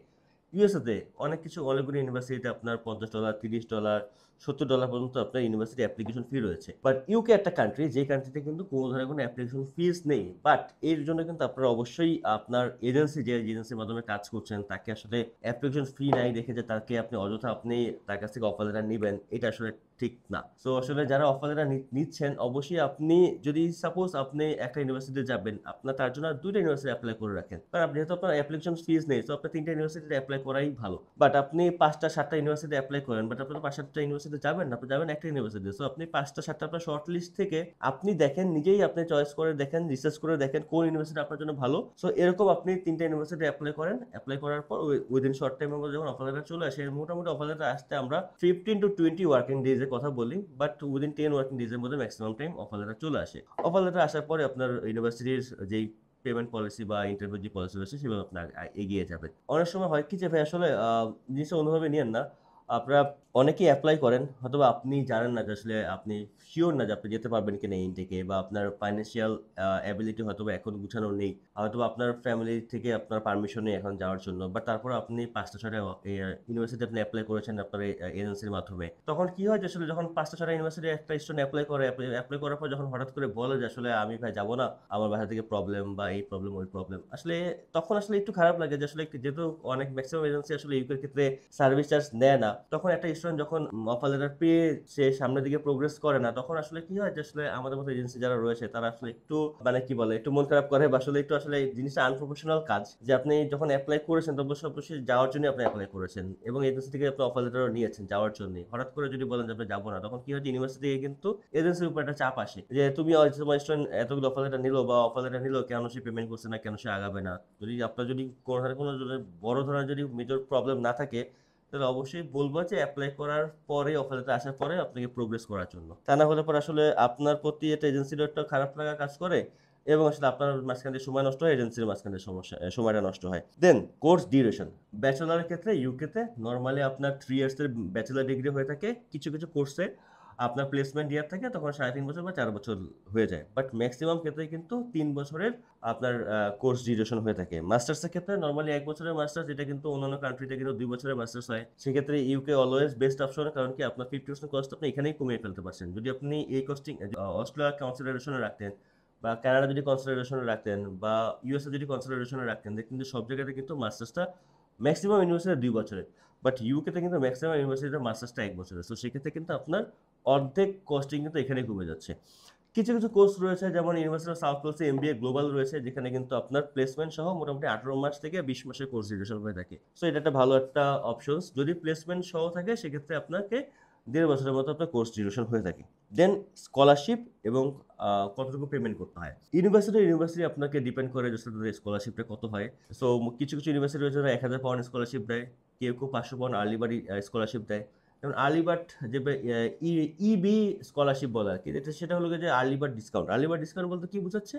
ইউএসএতে অনেকগুলো ইউনিভার্সিটিতে আপনার $50, $30, $70 পর্যন্ত আপনার ইউনিভার্সিটি অ্যাপ্লিকেশন ফি রয়েছে। বাট ইউকে একটা কান্ট্রি, যে কান্ট্রিতে কিন্তু কোনো ধরনের কোনো অ্যাপ্লিকেশন ফিস নেই, বাট এর জন্য কিন্তু আপনারা অবশ্যই আপনার এজেন্সি, যে এজেন্সির মাধ্যমে কাজ করছেন, তাকে আসলে অ্যাপ্লিকেশন ফি নাই দেখে যে তাকে আপনি অযথা আপনি তার কাছ থেকে অফার লেটার নেবেন, এটা আসলে ঠিক না। সো আসলে যারা অফার লেটার নিচ্ছেন, অবশ্যই আপনি যদি সাপোজ আপনি একটা ইউনিভার্সিটিতে যাবেন, আপনার তার জন্য 2টা ইউনিভার্সিটি অ্যাপ্লাই করে রাখেন, কারণ যেহেতু আপনার অ্যাপ্লিকেশন ফিস নেই, সো আপনার 3টা ইউনিভার্সিটিতে অ্যাপ্লাই করাই ভালো। বাট আপনি 5টা 7টা ইউনিভার্সিটি অ্যাপ্লাই করেন, বাট আপনি তো 5-7টা ইউনিভার্সিটি যাবেন না, আপনি যাবেন একটা ইউনিভার্সিটি। সো আপনি 5টা 7টা আপনার শর্ট লিস্ট থেকে আপনি দেখেন, নিজেই আপনি চয়েস করে দেখেন, রিসার্চ করে দেখেন কোন ইউনিভার্সিটি আপনার জন্য ভালো। সো এরকম আপনি 3টা ইউনিভার্সিটি অ্যাপ্লাই করেন, অ্যাপ্লাই করার পর উইদিন শর্ট টাইমের মধ্যে যখন অফার লেটার চলে আসে, মোটামুটি অফার লেটার আসতে আমরা 15 to 20 ওয়ার্কিং ডেজের কথা বলি, বাট উইদিন 10 ওয়ার্কিং ডেজের মধ্যে ম্যাক্সিমাম টাইম অফার লেটার চলে আসে। অফার লেটার আসার পরে আপনার ইউনিভার্সিটির যেই পেমেন্ট পলিসি বা ইন্টারভিউ যে পলিসি রয়েছে সেভাবে আপনার এগিয়ে যাবে। অনেক সময় হয় কি যে ভাই আসলে জিনিসটা অন্যভাবে নিয়েন না। আপনারা অনেকেই এপ্লাই করেন, হয়তোবা আপনি জানেন না যে আসলে আপনি শিওর না যে আপনি যেতে পারবেন কিনা ইনটেকে, বা আপনার ফাইন্যান্সিয়াল অ্যাবিলিটি হয়তোবা এখন গুছানো নেই, হয়তোবা আপনার ফ্যামিলি থেকে আপনার পারমিশন নেই এখন যাওয়ার জন্য, বাট তারপর আপনি 5টা 6টা ইউনিভার্সিটি আপনি অ্যাপ্লাই করেছেন আপনার এজেন্সির মাধ্যমে। তখন কি হয় যে আসলে যখন 5টা 6টা ইউনিভার্সিটি একটা স্টুডেন্ট অ্যাপ্লাই করার পর যখন হঠাৎ করে বলে যে আসলে আমি ভাই যাবো না, আমার বাসা থেকে প্রবলেম বা এই প্রবলেম ওই প্রবলেম, আসলে তখন আসলে একটু খারাপ লাগে যে আসলে যেহেতু অনেক ম্যাক্সিমাম এজেন্সি আসলে ইউকের ক্ষেত্রে সার্ভিস চার্জ নেয় না, তখন একটা স্টুডেন্ট যখন অফার লেটার পেয়ে সে সামনের দিকে প্রোগ্রেস করে না, তখন আসলে কি হয় যে আসলে আমাদের মতো এজেন্সি যারা রয়েছে তারা আসলে একটু মানে কি বলে একটু মন খারাপ করে, বা আসলে একটু আসলে জিনিসটা আনপ্রফেশনাল কাজ, যে আপনি যখন অ্যাপ্লাই করেছেন তখন অবশ্যই যাওয়ার জন্য আপনি অ্যাপ্লাই করেছেন এবং এজেন্সি থেকে আপনি অফার লেটারও নিয়েছেন যাওয়ার জন্য, হঠাৎ করে যদি বলেন যে আপনি যাবো না, তখন কি হয় ইউনিভার্সিটি থেকে কিন্তু এজেন্সির উপর একটা চাপ আসে যে তুমি তোমার স্টুডেন্ট এতগুলো অফার লেটার নিলো বা অফার লেটার নিলো, কেন সে পেমেন্ট করছে না, কেন সে আগাবে না। যদি আপনার যদি কোনো বড় ধরনের যদি মেজর প্রবলেম না থাকে, তাহলে অবশ্যই বলবো যে অ্যাপ্লাই করার পরে অফার লেটার আসার পরে আপনাকে প্রোগ্রেস করার জন্য। তা না হলে পরে আসলে আপনার প্রতি এটা এজেন্সিরও একটা খারাপ লাগা কাজ করে, এবং আসলে আপনার মাঝখানে সময় নষ্ট হয়, এজেন্সির মাঝখানে সময়টা নষ্ট হয়। দেন কোর্স ডিউরেশন, ব্যাচেলারের ক্ষেত্রে ইউকেতে নর্মালি আপনার 3 ইয়ার্সের ব্যাচেলার ডিগ্রি হয়ে থাকে, কিছু কিছু কোর্সে আপনার প্লেসমেন্ট ইয়ার থাকে তখন 3.5 বছর বা 4 বছর হয়ে যায়, বাট ম্যাক্সিমাম ক্ষেত্রে কিন্তু 3 বছরের আপনার কোর্স ডিউরেশন হয়ে থাকে। মাস্টার্সের ক্ষেত্রে নর্মালি 1 বছরের মাস্টার্স, যেটা কিন্তু অন্যান্য কান্ট্রিতে কিন্তু 2 বছরের মাস্টার্স হয়। সেক্ষেত্রে ইউকে অলওয়েজ বেস্ট অপশন, কারণ কি আপনার 50% কস্ট আপনি এখানেই কমিয়ে ফেলতে পারছেন। যদি আপনি এই কস্টিং অস্ট্রেলিয়া কনসিডারেশনে রাখতেন, বা কানাডা যদি কনসিডারেশনে রাখতেন বা ইউএসএ যদি কনসিডারেশনে রাখতেন, কিন্তু সব জায়গাতে কিন্তু মাস্টার্সটা ম্যাক্সিমাম ইউনিভার্সিটি 2 বছরের, বাট ইউকেতে কিন্তু ম্যাক্সিমাম ইউনিভার্সিটিতে মাস্টার্সটা 1 বছরের। সো সেক্ষেত্রে কিন্তু আপনার অর্ধেক কস্টিং কিন্তু এখানে কমে যাচ্ছে। কিছু কিছু কোর্স রয়েছে যেমন ইউনিভার্সিটি অফ সাউথ ওয়েলসে এমবিএ গ্লোবাল রয়েছে, যেখানে কিন্তু আপনার প্লেসমেন্ট সহ মোটামুটি 18 মাস থেকে 20 মাসের কোর্স ডিউরেশন হয়ে থাকে। সো এটা একটা ভালো একটা অপশনস। যদি প্লেসমেন্ট সহ থাকে সেক্ষেত্রে আপনাকে 1.5 বছরের মতো আপনার কোর্স ডিউরেশন হয়ে থাকে। দেন স্কলারশিপ এবং কতটুকু পেমেন্ট করতে হয়, ইউনিভার্সিটি আপনাকে ডিপেন্ড করে যে তাদের স্কলারশিপটা কত হয়। সো কিছু কিছু ইউনিভার্সিটি রয়েছে 1000 পাউন্ড স্কলারশিপ দেয়, কেউ 500 পাউন্ড আর্লি বার্ড স্কলারশিপ দেয়। যেমন আর্লি বার্ড যে ইবি স্কলারশিপ বলে আর কি, সেটা হলো যে আর্লি বার্ড ডিসকাউন্ট বলতে কি বোঝাচ্ছে,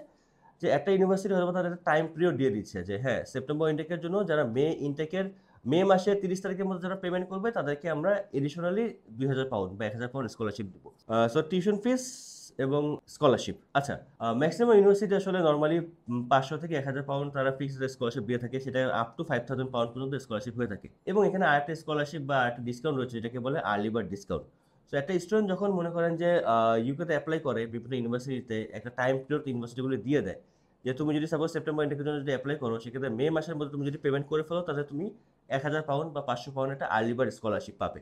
যে একটা ইউনিভার্সিটি হয়তো তাদের একটা টাইম পিরিয়ড দিয়ে দিচ্ছে যে হ্যাঁ সেপ্টেম্বর ইনটেকের জন্য যারা মে মাসের 30 তারিখের মধ্যে যারা পেমেন্ট করবে তাদেরকে আমরা এডিশনালি 2000 পাউন্ড বা 1000 পাউন্ড স্কলারশিপ দেবো। সো টিউশন ফিস এবং স্কলারশিপ, আচ্ছা ম্যাক্সিমাম ইউনিভার্সিটি আসলে নর্মালি 500 থেকে 1000 পাউন্ড তারা ফিক্সড স্কলারশিপ দিয়ে থাকে, সেটা আপ টু 5000 পাউন্ড পর্যন্ত স্কলারশিপ হয়ে থাকে। এবং এখানে আরেকটা স্কলারশিপ বা আরেকটা ডিসকাউন্ট রয়েছে যেটাকে বলে আর্লি বার্ড ডিসকাউন্ট। সো একটা স্টুডেন্ট যখন মনে করেন যে ইউকেতে অ্যাপ্লাই করে বিভিন্ন ইউনিভার্সিটিতে, একটা টাইম পিরিয়ড ইউনিভার্সিটিগুলো দিয়ে দেয় যে তুমি যদি সাপোজ সেপ্টেম্বর ইন্টেকের জন্য যদি অ্যাপ্লাই করো, সেক্ষেত্রে মে মাসের মধ্যে তুমি যদি পেমেন্ট করে ফেলো তাহলে তুমি 1000 পাউন্ড বা 500 পাউন্ড একটা আর্লি বার্ড স্কলারশিপ পাবে।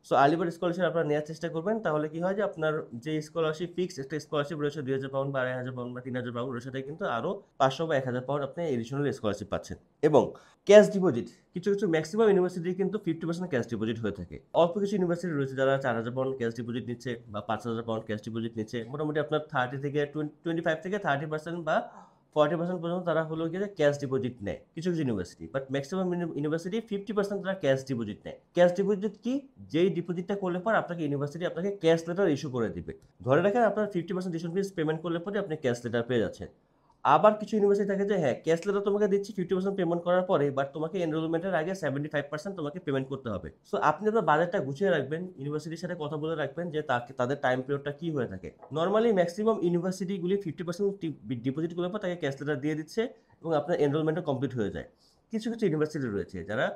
সো আর্লি বার্ড স্কলারশিপ আপনারা নেওয়ার চেষ্টা করবেন, তাহলে কি হয় যে আপনার যে স্কলারশিপ ফিক্স একটা স্কলারশিপ রয়েছে 2000 পাউন্ড বা 2500 পাউন্ড বা 3000 পাউন্ড, ওর সাথে কিন্তু আরও 500 বা 1000 পাউন্ড আপনি এডিশনাল স্কলারশিপ পাচ্ছেন। এবং ক্যাশ ডিপোজিট, কিছু কিছু ম্যাক্সিমাম ইউনিভার্সিটি কিন্তু 50% ক্যাশ ডিপোজিট হয়ে থাকে। অল্প কিছু ইউনিভার্সিটি রয়েছে যারা 4000 পাউন্ড ক্যাশ ডিপোজিট নিচ্ছে বা 5000 পাউন্ড ক্যাশ ডিপোজিট নিচ্ছে। মোটামুটি আপনার 25 থেকে 30% বা 40% পর্যন্ত তারা হলো গিয়ে ক্যাশ ডিপোজিট নেয় কিছু কিছু ইউনিভার্সিটি, বাট ম্যাক্সিমাম ইউনিভার্সিটি 50% তারা ক্যাশ ডিপোজিট নেয়। ক্যাশ ডিপোজিট কি, যেই ডিপোজিটটা করলে পর আপনাকে ইউনিভার্সিটি আপনাকে ক্যাশ লেটার ইস্যু করে দিবে। ধরে রাখেন আপনার 50% টিউশন ফিস পেমেন্ট করলে পরে আপনি ক্যাশ লেটার পেয়ে যাচ্ছেন। আবার কিছু ইউনিভার্সিটি থাকে যে হ্যাঁ ক্যাশ লেটার তোমাকে দিচ্ছি 50% পেমেন্ট করার পরে, বাট তোমাকে এনরোলমেন্টের আগে 75% তোমাকে পেমেন্ট করতে হবে। সো আপনি আপনার বাজেটটা গুছিয়ে রাখবেন, ইউনিভার্সিটির সাথে কথা বলে রাখবেন যে তাদের টাইম পিরিয়ডটা কি হয়ে থাকে। নর্মালি ম্যাক্সিমাম ইউনিভার্সিটিগুলি 50% ডিপোজিট করার পর তাকে ক্যাশ লেটার দিয়ে দিচ্ছে এবং আপনার এনরোলমেন্টটা কমপ্লিট হয়ে যায়। কিছু কিছু ইউনিভার্সিটি রয়েছে যারা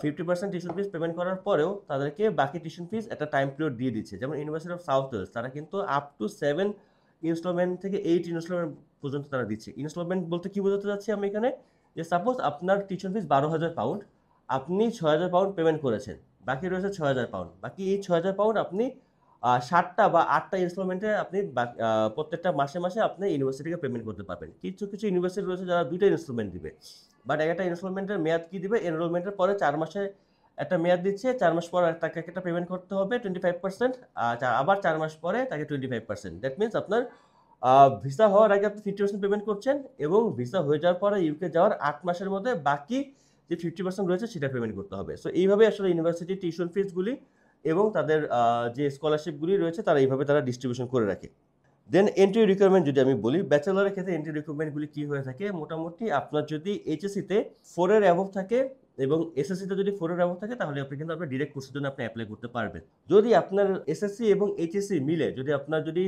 50% টিউশন ফিস পেমেন্ট করার পরেও তাদেরকে বাকি টিউশন ফিস একটা টাইম পিরিয়ড দিয়ে দিচ্ছে। যেমন ইউনিভার্সিটি অফ সাউথ ওয়েলস, তারা কিন্তু আপ টু 7 ইনস্টলমেন্ট থেকে 8 ইনস্টলমেন্ট পর্যন্ত তারা দিচ্ছে। ইনস্টলমেন্ট বলতে কি বোঝাতে যাচ্ছি আমি এখানে, যে সাপোজ আপনার টিউশন ফিস 12,000 পাউন্ড, আপনি 6,000 পাউন্ড পেমেন্ট করেছেন, বাকি রয়েছে 6,000 পাউন্ড। বাকি এই 6,000 পাউন্ড আপনি 7টা বা 8টা ইনস্টলমেন্টে আপনি প্রত্যেকটা মাসে মাসে আপনি ইউনিভার্সিটিকে পেমেন্ট করতে পারবেন। কিছু কিছু ইউনিভার্সিটি রয়েছে যারা 2টা ইনস্টলমেন্ট দিবে, বাট একটা ইনস্টলমেন্টের মেয়াদ কি দিবে, এনরোলমেন্টের পরে 4 মাসে একটা মেয়াদ দিচ্ছে, 4 মাস পর তাকে একটা পেমেন্ট করতে হবে 25%, আবার 4 মাস পরে তাকে 25%। দ্যাট মিনস আপনার ভিসা হওয়ার আগে আপনি 50% পেমেন্ট করছেন এবং ভিসা হয়ে যাওয়ার পরে ইউকে যাওয়ার 8 মাসের মধ্যে বাকি যে 50% রয়েছে সেটা পেমেন্ট করতে হবে। সো এইভাবে আসলে ইউনিভার্সিটি টিউশন ফিসগুলি এবং তাদের যে স্কলারশিপগুলি রয়েছে তারা এইভাবে তারা ডিস্ট্রিবিউশন করে রাখে। দেন এন্ট্রি রিকোয়ারমেন্ট যদি আমি বলি, ব্যাচেলরের ক্ষেত্রে এন্ট্রি রিকোয়ারমেন্টগুলি কী হয়ে থাকে, মোটামুটি আপনার যদি এইচএসসিতে 4 এর অ্যাবভ থাকে এবং এসএসসিতে যদি 4 এর অ্যাবভ থাকে তাহলে আপনি কিন্তু আপনার ডিরেক্ট কোর্সের জন্য আপনি অ্যাপ্লাই করতে পারবেন। যদি আপনার এসএসসি এবং এইচএসসি মিলে যদি আপনার যদি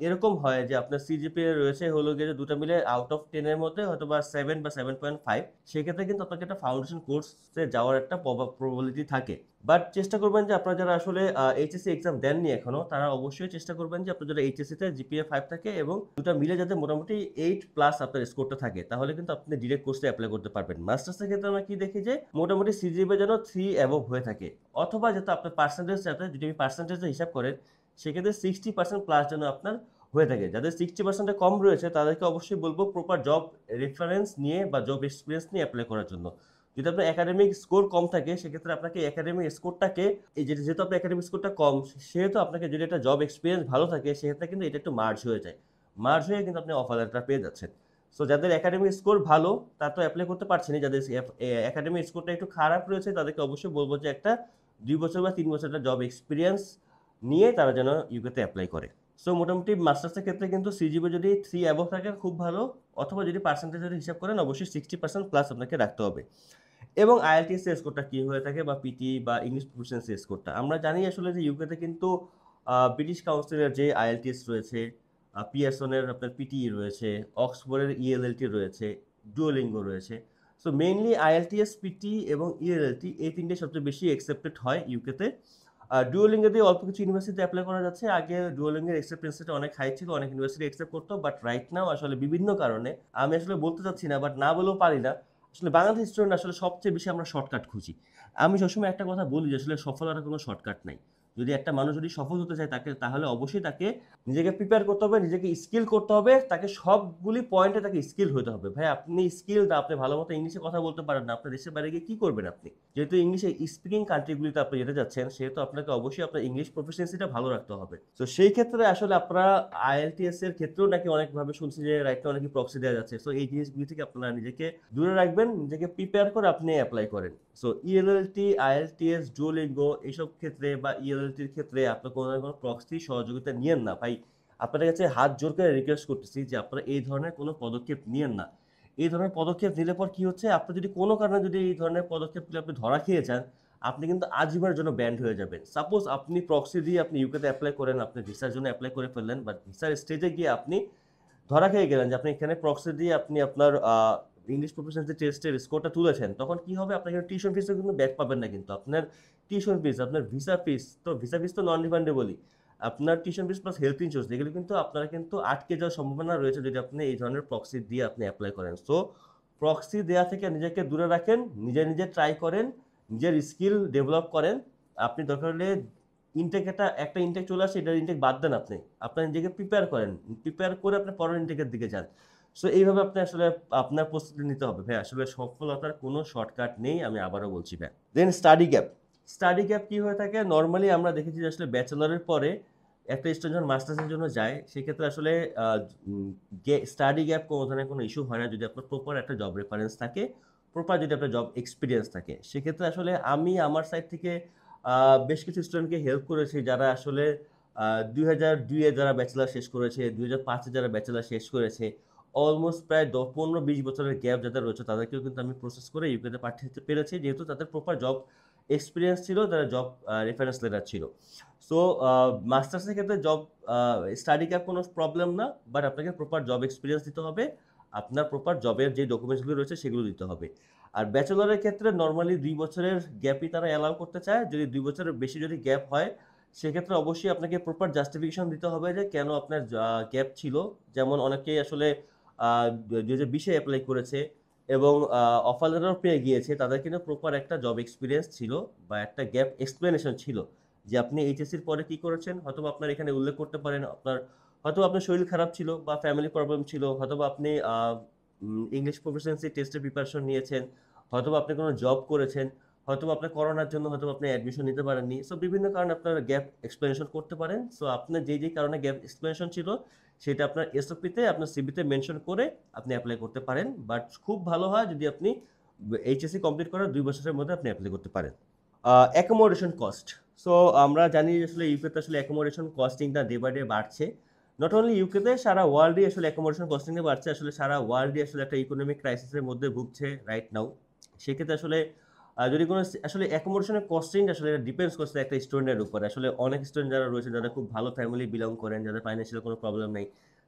এরকম হয় যে আপনার সিজিপিএ রয়েছে হলো গিয়ে দুটো মিলে আউট অফ 10 এর মধ্যে হয়তো বা 7 বা 7.5, সেক্ষেত্রে কিন্তু আপনাকে একটা ফাউন্ডেশন কোর্সে যাওয়ার একটা প্রবাবিলিটি থাকে। বাট চেষ্টা করবেন যে আপনারা যারা আসলে এইচএসসি এক্সাম দেননি এখনো, তারা অবশ্যই চেষ্টা করবেন যে আপনার যারা এইচএসসিতে জিপিএ 5 থাকে এবং দুটো মিলে যাতে মোটামুটি 8+ আপনার স্কোরটা থাকে, তাহলে কিন্তু আপনি ডিরেক্ট কোর্সে অ্যাপ্লাই করতে পারবেন। মাস্টার্সের ক্ষেত্রে আমরা কি দেখি যে মোটামুটি সিজিপিএ যেন 3 অ্যাবভ হয়ে থাকে, অথবা যাতে আপনার পার্সেন্টেজ যাতে যদি আপনি পার্সেন্টেজে হিসাব করেন সেক্ষেত্রে 60%+ যেন আপনার হয়ে থাকে। যাদের 60% কম রয়েছে তাদেরকে অবশ্যই বলবো প্রপার জব রেফারেন্স নিয়ে বা জব এক্সপিরিয়েন্স নিয়ে অ্যাপ্লাই করার জন্য। যদি আপনার একাডেমিক স্কোর কম থাকে সেক্ষেত্রে আপনাকে একাডেমিক স্কোরটাকে যেহেতু আপনার একাডেমিক স্কোরটা কম, সেহেতু আপনাকে যদি একটা জব এক্সপিরিয়েন্স ভালো থাকে সেক্ষেত্রে কিন্তু এটা একটু মার্জ হয়ে যায়, মার্জ হয়ে কিন্তু আপনি অফার লেটার পেয়ে যাচ্ছেন। সো যাদের একাডেমিক স্কোর ভালো তারা তো অ্যাপ্লাই করতে পারছেন, যাদের একাডেমিক স্কোরটা একটু খারাপ রয়েছে তাদেরকে অবশ্যই বলবো যে একটা 2 বছর বা 3 বছর একটা জব এক্সপিরিয়েন্স নিয়ে তারা যেন ইউকেতে অ্যাপ্লাই করে। সো মোটামুটি মাস্টার্সের ক্ষেত্রে কিন্তু সিজিপি যদি 3 অ্যাবভ থাকে খুব ভালো, অথবা যদি পার্সেন্টেজ যদি হিসাব করেন অবশ্যই 60%+ আপনাকে রাখতে হবে। এবং আইএলটিএস স্কোরটা কী হয়ে থাকে বা পিটি বা ইংলিশ প্রফিসিয়েন্সি স্কোরটা আমরা জানি আসলে যে ইউকেতে কিন্তু ব্রিটিশ কাউন্সিলের যে আইএলটিএস রয়েছে, পিয়ারসনের আপনার পিটিই রয়েছে, অক্সফোর্ডের ইএলএলটি রয়েছে, ডুওলিঙ্গো রয়েছে। সো মেইনলি আইএলটিএস, পিটি এবং ইএলএলটি এই তিনটে সবচেয়ে বেশি অ্যাকসেপ্টেড হয় ইউকেতে। ডুওলিঙ্গো দিয়ে অল্প কিছু ইউনিভার্সিটিতে অ্যাপ্লাই করা যাচ্ছে। আগে ডুওলিঙ্গোর অ্যাকসেপ্টেন্সটা অনেক হাই ছিল, অনেক ইউনিভার্সিটি অ্যাকসেপ্ট করতো, বাট রাইট নাও আসলে বিভিন্ন কারণে আমি আসলে বলতে চাচ্ছি না, বাট না বলেও পারি না। আসলে বাংলাদেশ স্টুডেন্ট আসলে সবচেয়ে বেশি আমরা শর্টকাট খুঁজি। আমি সবসময় একটা কথা বলি যে আসলে সফলতার কোনো শর্টকাট নাই। যদি একটা মানুষ যদি সফল হতে চায় তাহলে অবশ্যই তাকে নিজেকে প্রিপেয়ার করতে হবে, নিজেকে স্কিল করতে হবে, তাকে সবগুলি পয়েন্টে তাকে স্কিল হতে হবে। ভাই আপনি স্কিল না, আপনি ভালো মতো ইংলিশে কথা বলতে পারেন না, আপনার দেশের বাইরে গিয়ে কি করবেন আপনি? যেহেতু ইংলিশে স্পিকিং কান্ট্রিগুলিতে আপনি যেতে যাচ্ছেন, সেহেতু আপনাকে অবশ্যই আপনার ইংলিশ প্রফিসিয়েন্সিটা ভালো রাখতে হবে। তো সেই ক্ষেত্রে আসলে আপনারা IELTS এর ক্ষেত্রেও নাকি অনেকভাবে শুনছি যে রাইট নাও নাকি প্রক্সি দেওয়া যাচ্ছে। সো এই জিনিসগুলি থেকে আপনারা নিজেকে দূরে রাখবেন, নিজেকে প্রিপেয়ার করে আপনি এপ্লাই করেন। সো ELLT, IELTS, ডুওলিঙ্গো এইসব ক্ষেত্রে বা ELLTর ক্ষেত্রে আপনার কোনো না কোনো প্রক্সি সহযোগিতা নিয়েন না ভাই। আপনাদের কাছে হাত জোর করে রিকোয়েস্ট করতেছি যে আপনারা এই ধরনের কোনো পদক্ষেপ নিয়েন না। এই ধরনের পদক্ষেপ নিলে পর কি হচ্ছে, আপনি যদি কোনো কারণে যদি এই ধরনের পদক্ষেপ নিলে আপনি ধরা খেয়ে যান, আপনি কিন্তু আজীবনের জন্য ব্যান্ড হয়ে যাবেন। সাপোজ আপনি প্রক্সি দিয়ে আপনি ইউকেতে অ্যাপ্লাই করেন, আপনি ভিসার জন্য অ্যাপ্লাই করে ফেললেন, বাট ভিসার স্টেজে গিয়ে আপনি ধরা খেয়ে গেলেন যে আপনি এখানে প্রক্সি দিয়ে আপনি আপনার ইংলিশ প্রফিসিয়েন্সি টেস্টের স্কোরটা তুলেছেন, তখন কি হবে, আপনার কিন্তু টিউশন ফিসও কিন্তু ব্যাক পাবেন না কিন্তু। আপনার টিউশন ফিস, আপনার ভিসা ফিস তো নন রিফান্ডেবলই। আপনার tuition fees plus health insurance এগুলো কিন্তু আপনারা কিন্তু আটকে যাওয়ার সম্ভাবনা রয়েছে যদি আপনি এই ধরনের প্রক্সি দিয়ে আপনি অ্যাপ্লাই করেন। সো প্রক্সি দেওয়া থেকে নিজেকে দূরে রাখেন, নিজে ট্রাই করেন, নিজের স্কিল ডেভেলপ করেন। আপনি দরকার হলে ইনটেক একটা ইনটেক চলে আসে, এটার ইনটেক বাদ দেন আপনি। আপনার নিজেকে প্রিপেয়ার করেন। প্রিপেয়ার করে আপনি পরের ইনটেকের দিকে যান। সো এইভাবে আপনি আসলে আপনার প্রস্তুতি নিতে হবে ভাই। আসলে সফলতার কোনো শর্টকাট নেই, আমি আবারও বলছি ভাই। দেন স্টাডি গ্যাপ। স্টাডি গ্যাপ কি হয়ে থাকে? নরমালি আমরা দেখেছি যে আসলে ব্যাচেলরের পরে একটা স্টুডেন্ট যখন মাস্টার্সের জন্য যায়, সেক্ষেত্রে আসলে স্টাডি গ্যাপ কোনো ধরনের কোনো ইস্যু হয় না যদি আপনার প্রপার একটা জব রেফারেন্স থাকে, প্রপার যদি আপনার জব এক্সপিরিয়েন্স থাকে। সেক্ষেত্রে আসলে আমি আমার সাইড থেকে বেশ কিছু স্টুডেন্টকে হেল্প করেছি যারা আসলে 2002-এ যারা ব্যাচেলর শেষ করেছে, 2005-এ যারা ব্যাচেলর শেষ করেছে, অলমোস্ট প্রায় 15-20 বছরের গ্যাপ যাদের রয়েছে তাদেরকেও কিন্তু আমি প্রসেস করে ইউকেতে পাঠাতে পেরেছি, যেহেতু তাদের প্রপার জব এক্সপিরিয়েন্স ছিল, তাদের জব রেফারেন্স লেটার ছিল। সো মাস্টার্সের ক্ষেত্রে স্টাডি গ্যাপ কোনো প্রবলেম না, বাট আপনাকে প্রপার জব এক্সপিরিয়েন্স দিতে হবে, আপনার প্রপার জবের যে ডকুমেন্টসগুলো রয়েছে সেগুলো দিতে হবে। আর ব্যাচেলরের ক্ষেত্রে নর্মালি 2 বছরের গ্যাপই তারা অ্যালাউ করতে চায়। যদি 2 বছরের বেশি যদি গ্যাপ হয়, সেক্ষেত্রে অবশ্যই আপনাকে প্রপার জাস্টিফিকেশন দিতে হবে যে কেন আপনার গ্যাপ ছিল। যেমন অনেকেই আসলে 2020-এ অ্যাপ্লাই করেছে এবং অফার লেটারও পেয়ে গিয়েছে, তাদের কিন্তু প্রপার একটা জব এক্সপিরিয়েন্স ছিল বা একটা গ্যাপ এক্সপ্লেনেশন ছিল যে আপনি এইচএসসির পরে কি করেছেন। হয়তোবা আপনার এখানে উল্লেখ করতে পারেন হয়তোবা আপনার শরীর খারাপ ছিল বা ফ্যামিলি প্রবলেম ছিল, হয়তোবা আপনি ইংলিশ প্রফিসিয়েন্সি টেস্টের প্রিপারেশন নিয়েছেন, হয়তোবা আপনি কোনো জব করেছেন, হয়তোবা আপনার করোনার জন্য হয়তোবা আপনি অ্যাডমিশন নিতে পারেননি। সো বিভিন্ন কারণে আপনার গ্যাপ এক্সপ্লেনেশন করতে পারেন। সো আপনার যেই কারণে গ্যাপ এক্সপ্লেনেশন ছিল সেটা আপনার এসওপিতে আপনার সিভিতে মেনশন করে আপনি অ্যাপ্লাই করতে পারেন। বাট খুব ভালো হয় যদি আপনি এইচএসসি কমপ্লিট করার 2 বছরের মধ্যে আপনি অ্যাপ্লাই করতে পারেন। Accommodation cost. সো আমরা জানি যে আসলে ইউকেতে আসলে অ্যাকোমোডেশন কস্টিংটা ডে বাই ডে বাড়ছে। নট অনলি ইউকেতে, সারা ওয়ার্ল্ডই আসলে অ্যাকোমোডেশন কস্টিংটা বাড়ছে। আসলে সারা ওয়ার্ল্ডই আসলে একটা ইকোনমিক ক্রাইসিসের মধ্যে ভুগছে রাইট নাও। সেক্ষেত্রে আসলে যদি কোনো আসলে অ্যাকোমোডেশনের কস্টিং আসলে এটা ডিপেন্ডস করছে একটা স্টুডেন্টের উপর। আসলে অনেক স্টুডেন্ট যারা রয়েছে যারা খুব ভালো ফ্যামিলি বিলং করেন, যাদের ফাইন্যান্সিয়াল কোনো প্রবলেম নেই,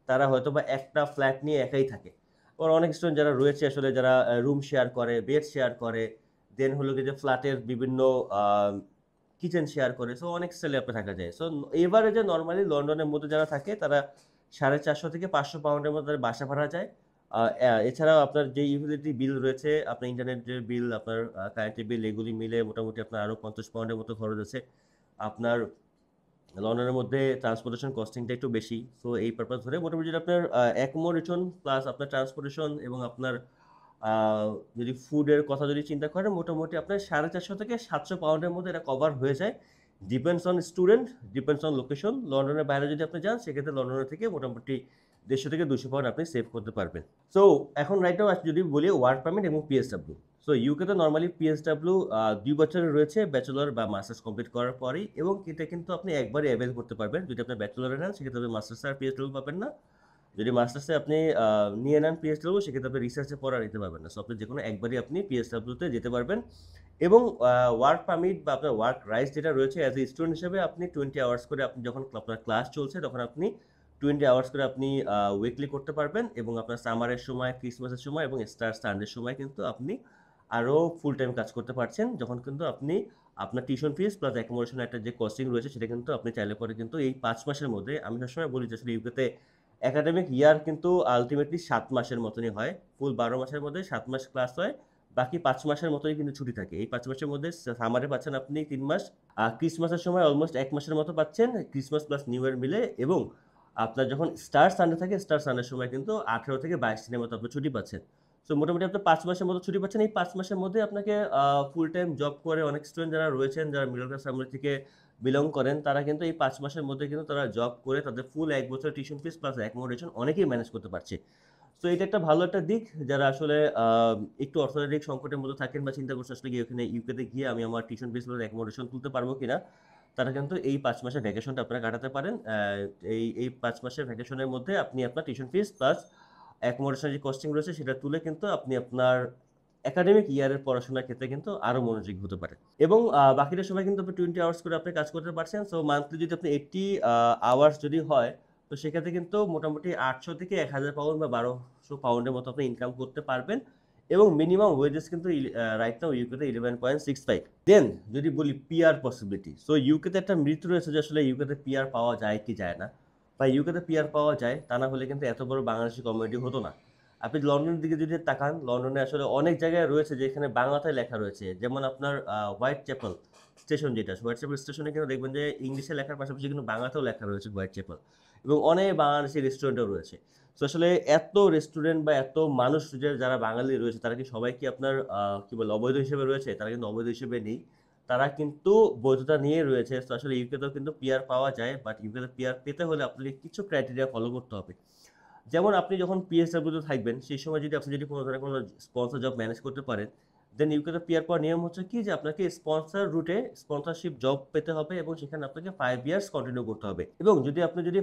তারা হয়তোবা একটা ফ্ল্যাট নিয়ে একাই থাকে। আবার অনেক স্টুডেন্ট যারা রয়েছে আসলে যারা রুম শেয়ার করে, বেড শেয়ার করে, দেন হলো গিয়ে যে ফ্ল্যাটের বিভিন্ন কিচেন শেয়ার করে। সো অনেক সেলে আপনি থাকা যায়। সো এভারেজে নরমালি লন্ডনের মধ্যে যারা থাকে তারা 450 থেকে 500 পাউন্ডের মধ্যে তাদের বাসা ভাড়া যায়। এছাড়াও আপনার যে ইউটিলিটি বিল রয়েছে, আপনার ইন্টারনেটের বিল, আপনার কারেন্টের বিল, এগুলি মিলে মোটামুটি আপনার আরও 50 পাউন্ডের মতো খরচ আছে। আপনার লন্ডনের মধ্যে ট্রান্সপোর্টেশন কস্টিংটা একটু বেশি। সো এই পারপাস ধরে মোটামুটি যদি আপনার অ্যাকোমোডেশন প্লাস আপনার ট্রান্সপোর্টেশন এবং আপনার যদি ফুডের কথা যদি চিন্তা করেন, মোটামুটি আপনার 450 থেকে 700 পাউন্ডের মধ্যে এটা কভার হয়ে যায়। Depends on student, depends on location. লন্ডনের বাইরে যদি আপনি যান, সেক্ষেত্রে লন্ডনের থেকে মোটামুটি 150 থেকে 200 পাউন্ড আপনি সেভ করতে পারবেন। সো এখন রাইট নাও যদি বলি ওয়ার্ক পারমিট এবং পিএসডাব্লিউ। সো ইউকেতে নর্মালি পিএসডাব্লিউ 2 বছরের রয়েছে ব্যাচেলর বা মাস্টার্স কমপ্লিট করার পরেই, এবং এটা কিন্তু আপনি একবারই অ্যাভেল করতে পারবেন। যদি আপনি ব্যাচেলরে নেন সেক্ষেত্রে আপনি মাস্টার্সে আর পিএসডাব্লিউ পাবেন না। যদি মাস্টার্সে আপনি নিয়ে নেন পিএসডাব্লিউ, সেক্ষেত্রে আপনি রিসার্চে পড়া নিতে পারবেন না। সো আপনি যে কোনো একবারই আপনি পিএসডাব্লিউতে যেতে পারবেন। এবং ওয়ার্ক পারমিট বা আপনার ওয়ার্ক রাইটস যেটা রয়েছে, অ্যাজ এ স্টুডেন্ট হিসেবে আপনি 20 আওয়ার্স করে, আপনি যখন আপনার ক্লাস চলছে তখন আপনি 20 আওয়ার্স করে আপনি উইকলি করতে পারবেন, এবং আপনার সামারের সময়, ক্রিসমাসের সময় এবং স্টার সানডের সময় কিন্তু আপনি আরও ফুল টাইম কাজ করতে পারছেন, যখন কিন্তু আপনি আপনার টিউশন ফিস প্লাস অ্যাকোমোডেশন একটা যে কস্টিং রয়েছে সেটা কিন্তু আপনি চাইলে পরে কিন্তু এই 5 মাসের মধ্যে, আমি সবসময় বলি যে আসলে ইউকেতে একাডেমিক ইয়ার কিন্তু আলটিমেটলি 7 মাসের মতনই হয়। ফুল 12 মাসের মধ্যে 7 মাস ক্লাস হয়। বাকি 5 মাসের মতোই কিন্তু ছুটি থাকে। এই 5 মাসের মধ্যে সামারে পাচ্ছেন আপনি 3 মাস। ক্রিসমাসের সময় অলমোস্ট 1 মাসের মতো পাচ্ছেন। ক্রিসমাস প্লাস নিউ ইয়ার মিলে, এবং আপনার যখন স্টার সানডে থাকে, স্টার সানডের সময় কিন্তু 18 থেকে 22 দিনের মতো আপনি ছুটি পাচ্ছেন। সো মোটামুটি আপনি 5 মাসের মতো ছুটি পাচ্ছেন। এই 5 মাসের মধ্যে আপনাকে ফুল টাইম জব করে অনেক স্টুডেন্ট যারা রয়েছেন, যারা মিডল ক্লাস ফ্যামিলি থেকে বিলং করেন, তারা কিন্তু এই 5 মাসের মধ্যে কিন্তু তারা জব করে তাদের ফুল 1 বছর টিউশন ফিস প্লাস অ্যাকোমোডেশন অনেকেই ম্যানেজ করতে পারছে। সো এটা একটা ভালো একটা দিক। যারা আসলে একটু অর্থনৈতিক সংকটের মধ্যে থাকেন বা চিন্তা করছেন আসলে গিয়ে ওখানে ইউকেতে গিয়ে আমি আমার টিউশন ফিস প্লাস অ্যাকোমোডেশন তুলতে পারবো কিনা, তারা কিন্তু এই 5 মাসের ভ্যাকেশনটা আপনারা কাটাতে পারেন। এই 5 মাসের ভ্যাকেশনের মধ্যে আপনি আপনার টিউশন ফিস প্লাস অ্যাকোমোডেশনের যে কস্টিং রয়েছে সেটা তুলে কিন্তু আপনি আপনার একাডেমিক ইয়ারের পড়াশোনার ক্ষেত্রে কিন্তু আরও মনোযোগী হতে পারেন। এবং বাকিটা সময় কিন্তু আপনি 20 আওয়ার্স করে আপনি কাজ করতে পারছেন। সো মান্থলি যদি আপনি 80 আওয়ার্স যদি হয়, তো সেক্ষেত্রে কিন্তু মোটামুটি 800 থেকে 1000 পাউন্ড বা 1200 পাউন্ডের মতো আপনি ইনকাম করতে পারবেন। এবং মিনিমাম ওয়েজেস কিন্তু রাইট নাও ইউকেতে 11.65। দেন যদি বলি পিআর পসিবিলিটি, সো ইউকেতে একটা মৃত্যু রয়েছে যে আসলে ইউকেতে পিআর পাওয়া যায় কি যায় না, বা ইউকেতে পিআর পাওয়া যায়, তা না হলে কিন্তু এত বড় বাংলাদেশি কমিউনিটি হতো না। আপনি লন্ডনের দিকে যদি তাকান, লন্ডনে আসলে অনেক জায়গায় রয়েছে যেখানে বাংলাতে লেখা রয়েছে, যেমন আপনার হোয়াইট চ্যাপেল স্টেশন, যেটা হোয়াইট চ্যাপেল স্টেশনে কিন্তু দেখবেন যে ইংলিশে লেখার পাশাপাশি কিন্তু বাংলাতেও লেখা রয়েছে হোয়াইট চ্যাপেল, এবং অনেক বাংলাদেশি রেস্টুরেন্টও রয়েছে। তো আসলে এত রেস্টুরেন্ট বা এত মানুষ যারা বাঙালি রয়েছে, তারা কি সবাই কি আপনার কি বলে অবৈধ হিসেবে রয়েছে? তারা কিন্তু অবৈধ হিসেবে নেই, তারা কিন্তু বৈধতা নিয়ে রয়েছে। তো আসলে ইউকেতেও কিন্তু পিআর পাওয়া যায়, বাট ইউকেতে পিআর পেতে হলে আপনাকে কিছু ক্রাইটেরিয়া ফলো করতে হবে। যেমন আপনি যখন পিএসডব্লিউতে থাকবেন, সেই সময় যদি আপনি যদি কোনো ধরনের কোনো স্পন্সর জব ম্যানেজ করতে পারেন, দেন ইউকেতে পিআর পাওয়ার নিয়ম হচ্ছে কি যে আপনাকে স্পন্সর রুটে স্পন্সরশিপ জব পেতে হবে, এবং সেখানে আপনাকে 5 ইয়ার্স কন্টিনিউ করতে হবে। এবং যদি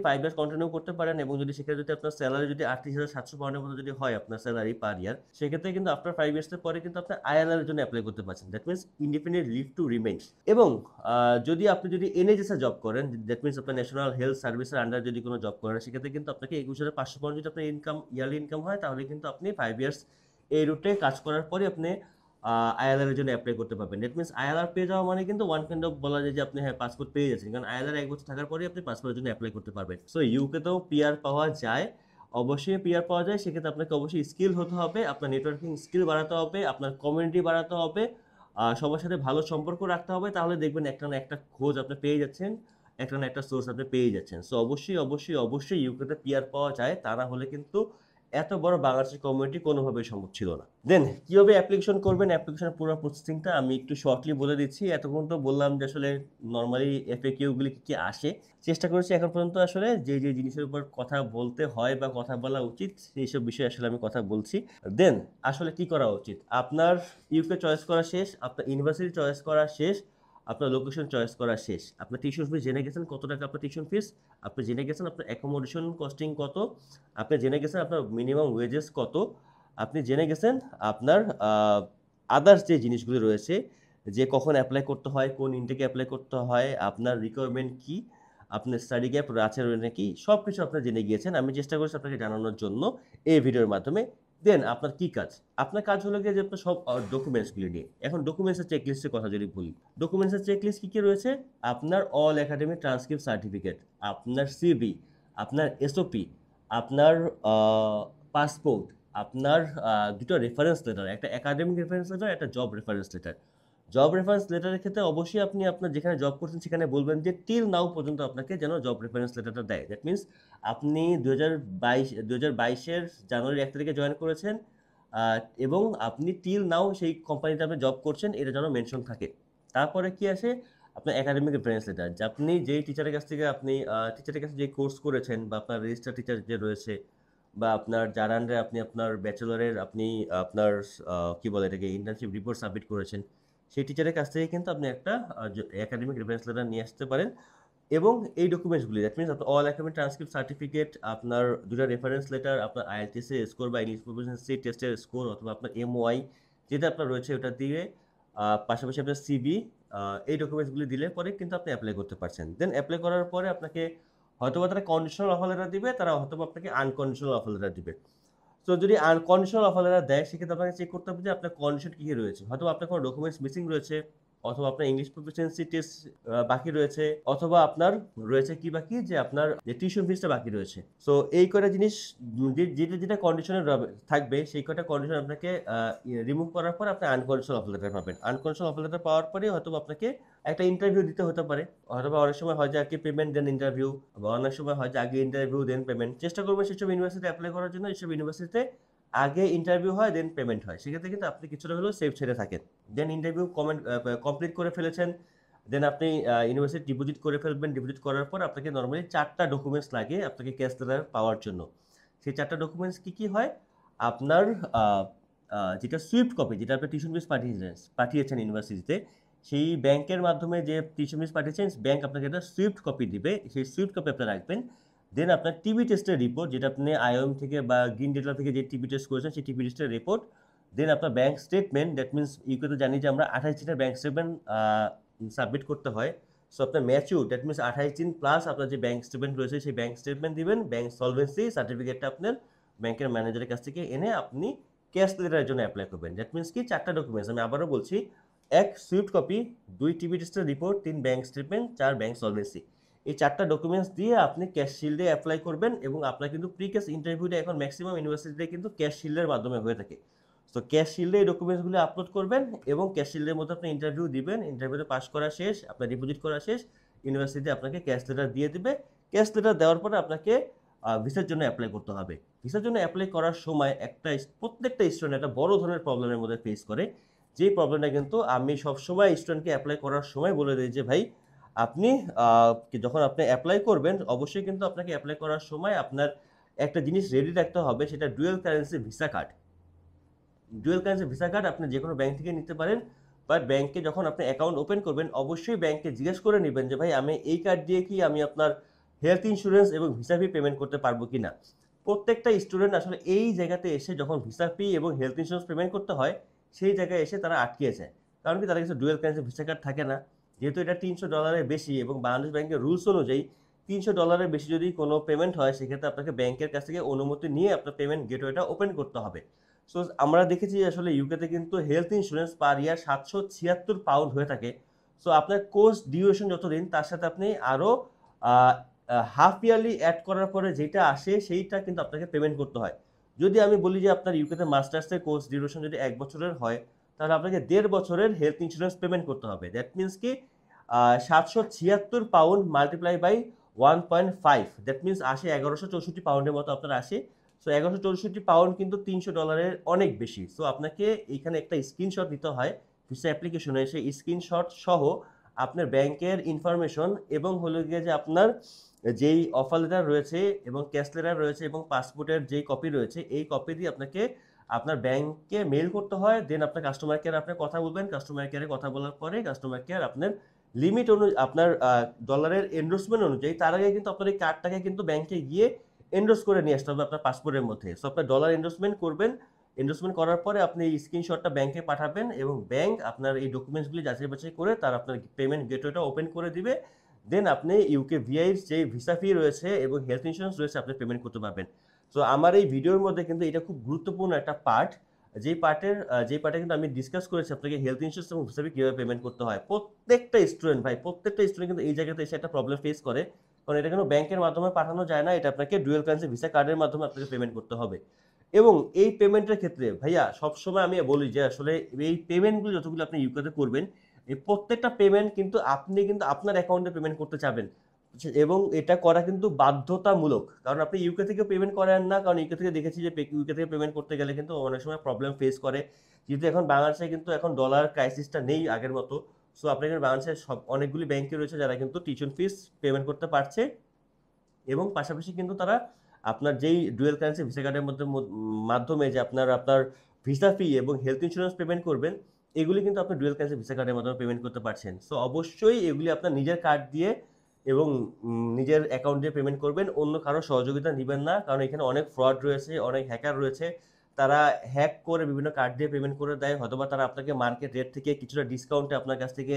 5 ইয়ার্স কন্টিনিউ করতে পারেন, এবং যদি সেখানে যদি আপনার স্যালারি যদি 38,700 পাউন্ডের মতো যদি হয় আপনার স্যালারি পার ইয়ার, সেক্ষেত্রে কিন্তু আফটার 5 ইয়ার্সের পরে কিন্তু আপনি আইএলআর এর জন্য অ্যাপ্লাই করতে পারছেন। That means independent leave to remain. এবং যদি আপনি এনএইচএস এ জব করেন, দ্যাট মিনস আপনার ন্যাশনাল হেলথ সার্ভিসের আন্ডার যদি কোনো জব করেন, সেক্ষেত্রে কিন্তু আপনাকে 21,500 পাউন্ড যদি আপনার ইনকাম ইয়ারলি ইনকাম হয়, তাহলে কিন্তু আপনি 5 ইয়ার্স এই রুটে কাজ করার পরে আপনি আইএলআর এর জন্য অ্যাপ্লাই করতে পারবেন। দ্যাট মিনস আইএলআর পেয়ে যাওয়া মানে কিন্তু ওয়ান কাইন্ড অফ বলা যায় যে আপনি হ্যাঁ পাসপোর্ট পেয়ে যাচ্ছেন, কারণ আইএলআর 1 বছর থাকার পরে আপনি পাসপোর্টের জন্য অ্যাপ্লাই করতে পারবেন। সো ইউকেতেও পিআর পাওয়া যায়, অবশ্যই পিআর পাওয়া যায়। সেক্ষেত্রে আপনাকে অবশ্যই স্কিল হতে হবে, আপনার নেটওয়ার্কিং স্কিল বাড়াতে হবে, আপনার কমিউনিটি বাড়াতে হবে, সবার সাথে ভালো সম্পর্ক রাখতে হবে, তাহলে দেখবেন একটা না একটা খোঁজ আপনি পেয়ে যাচ্ছেন, একটা না একটা সোর্স আপনি পেয়ে যাচ্ছেন। সো অবশ্যই ইউকেতে পিআর পাওয়া যায়, তা না হলে কিন্তু এত বড় বাংলাদেশি কমিউনিটি কোনোভাবেই সম্ভব ছিল না। দেন কীভাবে অ্যাপ্লিকেশন করবেন, অ্যাপ্লিকেশনের পুরো প্রসেসিংটা আমি একটু শর্টলি বলে দিচ্ছি। এতক্ষণ তো বললাম যে আসলে নর্মালি এফএকিউগুলি কী কী আসে, চেষ্টা করেছি এখন পর্যন্ত আসলে যে জিনিসের উপর কথা বলতে হয় বা কথা বলা উচিত সেইসব বিষয়ে আসলে আমি কথা বলছি। দেন আসলে কি করা উচিত, আপনার ইউকে চয়েস করা শেষ, আপনার ইউনিভার্সিটি চয়েস করা শেষ, আপনার লোকেশন চয়েস করা শেষ, আপনার টিউশন ফিস জেনে গেছেন কত টাকা আপনার টিউশন ফিস, আপনি জেনে গেছেন আপনার অ্যাকোমোডেশন কস্টিং কত, আপনি জেনে গেছেন আপনার মিনিমাম ওয়েজেস কত, আপনি জেনে গেছেন আপনার আদার্স যে জিনিসগুলি রয়েছে, যে কখন অ্যাপ্লাই করতে হয়, কোন ইনটেকে অ্যাপ্লাই করতে হয়, আপনার রিকোয়ারমেন্ট কী, আপনার স্টাডি গ্যাপ আছে নাকি, সব কিছু আপনারা জেনে গিয়েছেন। আমি চেষ্টা করছি আপনাকে জানানোর জন্য এই ভিডিওর মাধ্যমে। দেন আপনার কি কাজ, আপনার কাজ হলো গিয়ে যে আপনার সব ডকুমেন্টসগুলি নিয়ে। এখন ডকুমেন্টসের চেকলিস্টের কথা যদি বলি, ডকুমেন্টসের চেকলিস্ট কী কী রয়েছে, আপনার অল একাডেমিক ট্রান্সক্রিপ্ট সার্টিফিকেট, আপনার সিভি, আপনার এসওপি, আপনার পাসপোর্ট, আপনার দুটো রেফারেন্স লেটার, একটা একাডেমিক রেফারেন্স লেটার, একটা job reference letter. Job reference লেটারের ক্ষেত্রে অবশ্যই আপনি আপনার যেখানে জব করছেন সেখানে বলবেন যে টিল নাও পর্যন্ত আপনাকে যেন জব রেফারেন্স লেটারটা দেয়। দ্যাট মিনস আপনি 2022-এর জানুয়ারি 1 তারিখে জয়েন করেছেন, এবং আপনি টিল নাও সেই কোম্পানিতে আপনি জব করছেন, এটা যেন মেনশন থাকে। তারপরে কি আসে, আপনার একাডেমিক রেফারেন্স লেটার, যে আপনি যেই টিচারের কাছ থেকে টিচারের কাছে যে কোর্স করেছেন, বা আপনার রেজিস্টার টিচার যে রয়েছে, বা আপনার যার আন্ডারে আপনি আপনার ব্যাচেলরের আপনার কি বলে এটাকে ইন্টার্নশিপ রিপোর্ট সাবমিট করেছেন, সেই টিচারের কাছ থেকে কিন্তু আপনি একটা একাডেমিক রেফারেন্স লেটার নিয়ে আসতে পারেন। এবং এই ডকুমেন্টসগুলি, দ্যাট মিনস আপনার অল একাডেমিক ট্রান্সক্রিপ্ট সার্টিফিকেট, আপনার দুটো রেফারেন্স লেটার, আপনার আইএলটিএস এর স্কোর বা ইংলিশ প্রফিশিয়েন্সি টেস্টের স্কোর, অথবা আপনার এমওআই যেটা আপনার রয়েছে ওটা দিয়ে, পাশাপাশি আপনার সিভি, এই ডকুমেন্টসগুলি দিলে পরে কিন্তু আপনি অ্যাপ্লাই করতে পারছেন। দেন অ্যাপ্লাই করার পরে আপনাকে হয়তোবা তারা কন্ডিশনাল অফার লেটার দিবে, তারা হয়তোবা আপনাকে আনকন্ডিশনাল অফার লেটার দিবে। তো যদি আনকন্ডিশনাল অফার লেটার দেয়, সেক্ষেত্রে আপনাকে চেক করতে হবে যে আপনার কন্ডিশন কী কী রয়েছে। হয়তো আপনার কোনো ডকুমেন্টস মিসিং রয়েছে, অথবা আপনার ইংলিশ প্রফিসিয়েন্সি টেস্ট বাকি রয়েছে, অথবা আপনার রয়েছে কি বাকি, যে আপনার যে টিউশন ফিসটা বাকি রয়েছে। সো এই কয়টা জিনিস যেটা যেটা কন্ডিশনে থাকবে, সেই কয়টা কন্ডিশন আপনাকে রিমুভ করার পর আপনি আনকন্ডিশনাল অফার লেটার পাবেন। আনকন্ডিশনাল অফার লেটার পাওয়ার পরে হয়তো আপনাকে একটা ইন্টারভিউ দিতে হতে পারে, অথবা অনেক সময় হয় যে আগে পেমেন্ট দেন ইন্টারভিউ, বা অনেক সময় হয় যে আগে ইন্টারভিউ দেন পেমেন্ট। চেষ্টা করবেন সেসব ইউনিভার্সিটি অ্যাপ্লাই করার জন্য, এইসব ইউনিভার্সিটিতে আগে ইন্টারভিউ হয় দেন পেমেন্ট হয়। সেক্ষেত্রে কিন্তু আপনি কিছুটা হলেও সেফ ছেড়ে থাকেন। দেন ইন্টারভিউ কমপ্লিট করে ফেলেছেন, দেন আপনি ইউনিভার্সিটি ডিপোজিট করে ফেলবেন। ডিপোজিট করার পর আপনাকে নর্মালি 4টা ডকুমেন্টস লাগে আপনাকে ক্যাশ লেটার পাওয়ার জন্য। সেই 4টা ডকুমেন্টস কি কি হয়? আপনার যেটা সুইফট কপি, যেটা আপনি টিউশন ফিস পাঠিয়েছেন ইউনিভার্সিটিতে, সেই ব্যাংকের মাধ্যমে যে টিউশন ফিস পাঠিয়েছেন, ব্যাংক আপনাকে একটা সুইফট কপি দিবে, সেই সুইফট কপি আপনি রাখবেন। দেন আপনার টিবি টেস্টের রিপোর্ট, যেটা আপনি আইওএম থেকে বা গ্রিন ডেটা থেকে যে টিবি টেস্ট করেছেন, সেই টিবি টেস্টের রিপোর্ট। দেন আপনার ব্যাংক স্টেটমেন্ট, দ্যাট মিনস ইউকেতে জানি যে আমরা 28 দিনের ব্যাংক স্টেটমেন্ট সাবমিট করতে হয়। সো আপনার ম্যাচিউর, দ্যাট মিনস 28 দিন প্লাস আপনার যে ব্যাংক স্টেটমেন্ট রয়েছে, সেই ব্যাংক স্টেটমেন্ট দিবেন। ব্যাংক সলভেন্সি সার্টিফিকেটটা আপনার ব্যাংকের ম্যানেজারের কাছ থেকে এনে আপনি ক্যাশ লেটারের জন্য অ্যাপ্লাই করবেন। দ্যাট মিনস কি 4টা ডকুমেন্টস, আমি আবারও বলছি, 1 সুইফট কপি, 2 টিবি টেস্টের report, 3 bank statement, 4 bank solvency. এই 4টা ডকুমেন্টস দিয়ে আপনি ক্যাশ শিল্ডে অ্যাপ্লাই করবেন। এবং আপনার কিন্তু প্রি ক্যাশ ইন্টারভিউটা এখন ম্যাক্সিমাম ইউনিভার্সিটিতে কিন্তু ক্যাশ শিল্ডের মাধ্যমে হয়ে থাকে। তো ক্যাশ শিল্ডে এই ডকুমেন্টসগুলো আপলোড করবেন এবং ক্যাশ শিল্ডের মধ্যে আপনি ইন্টারভিউ দিবেন। ইন্টারভিউতে পাস করা শেষ, আপনার ডিপোজিট করা শেষ, ইউনিভার্সিটি আপনাকে ক্যাশ লেটার দিয়ে দিবে। ক্যাশ লেটার দেওয়ার পরে আপনাকে ভিসার জন্য অ্যাপ্লাই করতে হবে। ভিসার জন্য অ্যাপ্লাই করার সময় প্রত্যেকটা স্টুডেন্ট একটা বড় ধরনের প্রবলেমের মধ্যে ফেস করে। যেই প্রবলেমটা কিন্তু আমি সবসময় স্টুডেন্টকে অ্যাপ্লাই করার সময় বলে দিই যে ভাই, আপনি যখন আপনি অ্যাপ্লাই করবেন, অবশ্যই কিন্তু আপনাকে অ্যাপ্লাই করার সময় আপনার একটা জিনিস রেডি রাখতে হবে, সেটা dual currency visa card. Dual currency visa card আপনি যে কোনো ব্যাংক থেকে নিতে পারেন, বাট ব্যাংকে যখন আপনি অ্যাকাউন্ট ওপেন করবেন, অবশ্যই ব্যাংকে জিজ্ঞেস করে নেবেন যে ভাই, আমি এই কার্ড দিয়ে কি আমি আপনার হেলথ ইন্স্যুরেন্স এবং ভিসা ফি পেমেন্ট করতে পারবো কি না। প্রত্যেকটা স্টুডেন্ট আসলে এই জায়গাতে এসে যখন ভিসা ফি এবং হেলথ ইন্স্যুরেন্স পেমেন্ট করতে হয়, সেই জায়গায় এসে তারা আটকে যায়। কারণ কি, তাদের কাছে ডুয়েল কারেন্সি ভিসা কার্ড থাকে না। যেহেতু এটা $300 বেশি, এবং বাংলাদেশ ব্যাংকের রুলস অনুযায়ী $300 বেশি যদি কোনো পেমেন্ট হয়, সেক্ষেত্রে আপনাকে ব্যাংকের কাছ থেকে অনুমতি নিয়ে আপনার পেমেন্ট গেটওয়েটা ওপেন করতে হবে। সো আমরা দেখেছি আসলে ইউকেতে কিন্তু হেলথ ইন্স্যুরেন্স পার ইয়ার 776 পাউন্ড হয়ে থাকে। সো আপনার কোর্স ডিউরেশন যতদিন, তার সাথে আপনি আরও হাফ ইয়ারলি অ্যাড করার পরে যেটা আসে, সেইটা কিন্তু আপনাকে পেমেন্ট করতে হয়। যদি আমি বলি যে আপনার ইউকেতে মাস্টার্সের কোর্স ডিউরেশন যদি 1 বছরের হয়, তাহলে আপনাকে 1.5 বছরের হেলথ ইন্স্যুরেন্স পেমেন্ট করতে হবে। দ্যাট মিনস কি 776 pound multiply by 1.5, that means আসে 1164 পাউন্ডের মতো আপনার আসে। সো 1164 পাউন্ড কিন্তু $300 অনেক বেশি। সো আপনাকে এইখানে একটা স্ক্রিনশট দিতে হয় ভিসা অ্যাপ্লিকেশনে। সেই স্ক্রিনশট সহ আপনার ব্যাংকের ইনফরমেশন এবং হলো গিয়ে যে আপনার যেই অফার লেটার রয়েছে এবং ক্যাশ লেটার রয়েছে এবং পাসপোর্টের যেই কপি রয়েছে, এই কপি দিয়ে আপনাকে আপনার ব্যাংকে মেল করতে হয়। দেন আপনার কাস্টমার কেয়ার আপনি কথা বলবেন। কাস্টমার কেয়ারে কথা বলার পরে কাস্টমার কেয়ার আপনার লিমিট আপনার ডলারের এন্ডোর্সমেন্ট অনুযায়ী, তার আগে কিন্তু আপনার এই কার্ডটাকে কিন্তু ব্যাংকে গিয়ে এন্ডোর্স করে নিয়ে আসতে হবে আপনার পাসপোর্টের মধ্যে। সো আপনার ডলার এন্ডোর্সমেন্ট করবেন। এন্ডোর্সমেন্ট করার পরে আপনি এই স্ক্রিনশটটা ব্যাংকে পাঠাবেন এবং ব্যাংক আপনার এই ডকুমেন্টসগুলি যাচাই বাছাই করে তার আপনার পেমেন্ট গেটওয়েটা ওপেন করে দিবে। দেন আপনি ইউকে ভিআইর যে ভিসা ফি রয়েছে এবং হেলথ ইন্স্যুরেন্স রয়েছে, আপনি পেমেন্ট করতে পারবেন। সো আমার এই ভিডিওর মধ্যে কিন্তু এটা খুব গুরুত্বপূর্ণ একটা পার্ট, যেই পার্টে কিন্তু আমি ডিসকাস করেছি আপনাকে হেলথ ইন্স্যুরেন্স এবং ভিসা ফি কীভাবে পেমেন্ট করতে হয়। প্রত্যেকটা স্টুডেন্ট কিন্তু এই জায়গাতে এসে একটা প্রবলেম ফেস করে, কারণ এটা কিন্তু ব্যাংকের মাধ্যমে পাঠানো যায় না, এটা আপনাকে ডুয়েল কারেন্সি ভিসা কার্ডের মাধ্যমে আপনাকে পেমেন্ট করতে হবে। এবং এই পেমেন্টের ক্ষেত্রে ভাইয়া সবসময় আমি বলি যে আসলে এই পেমেন্টগুলো যতগুলো আপনি ইউকেতে করবেন, এই প্রত্যেকটা পেমেন্ট কিন্তু আপনি কিন্তু আপনার অ্যাকাউন্টে পেমেন্ট করতে চাবেন, এবং এটা করা কিন্তু বাধ্যতামূলক। কারণ আপনি ইউকে থেকে পেমেন্ট করেন না, কারণ ইউকে থেকে দেখেছি যে ইউকে থেকে পেমেন্ট করতে গেলে কিন্তু অনেক সময় প্রবলেম ফেস করে। যেহেতু এখন বাংলাদেশে কিন্তু এখন ডলার ক্রাইসিসটা নেই আগের মতো। সো আপনার এখানে বাংলাদেশের অনেকগুলি ব্যাংকে রয়েছে যারা কিন্তু টিউশন ফিস পেমেন্ট করতে পারছে, এবং পাশাপাশি কিন্তু তারা আপনার যেই ডুয়েল কারেন্সি ভিসা কার্ডের মাধ্যমে যে আপনার ভিসা ফি এবং হেলথ ইন্স্যুরেন্স পেমেন্ট করবেন, এগুলি কিন্তু আপনি ডুয়েল কারেন্সি ভিসা কার্ডের মাধ্যমে পেমেন্ট করতে পারছেন। সো অবশ্যই এগুলি আপনার নিজের কার্ড দিয়ে এবং নিজের অ্যাকাউন্ট দিয়ে পেমেন্ট করবেন, অন্য কারো সহযোগিতা নেবেন না। কারণ এখানে অনেক ফ্রড রয়েছে, অনেক হ্যাকার রয়েছে, তারা হ্যাক করে বিভিন্ন কার্ড দিয়ে পেমেন্ট করে দেয়। হয়তোবা তারা আপনাকে মার্কেট রেট থেকে কিছুটা ডিসকাউন্টে আপনার কাছ থেকে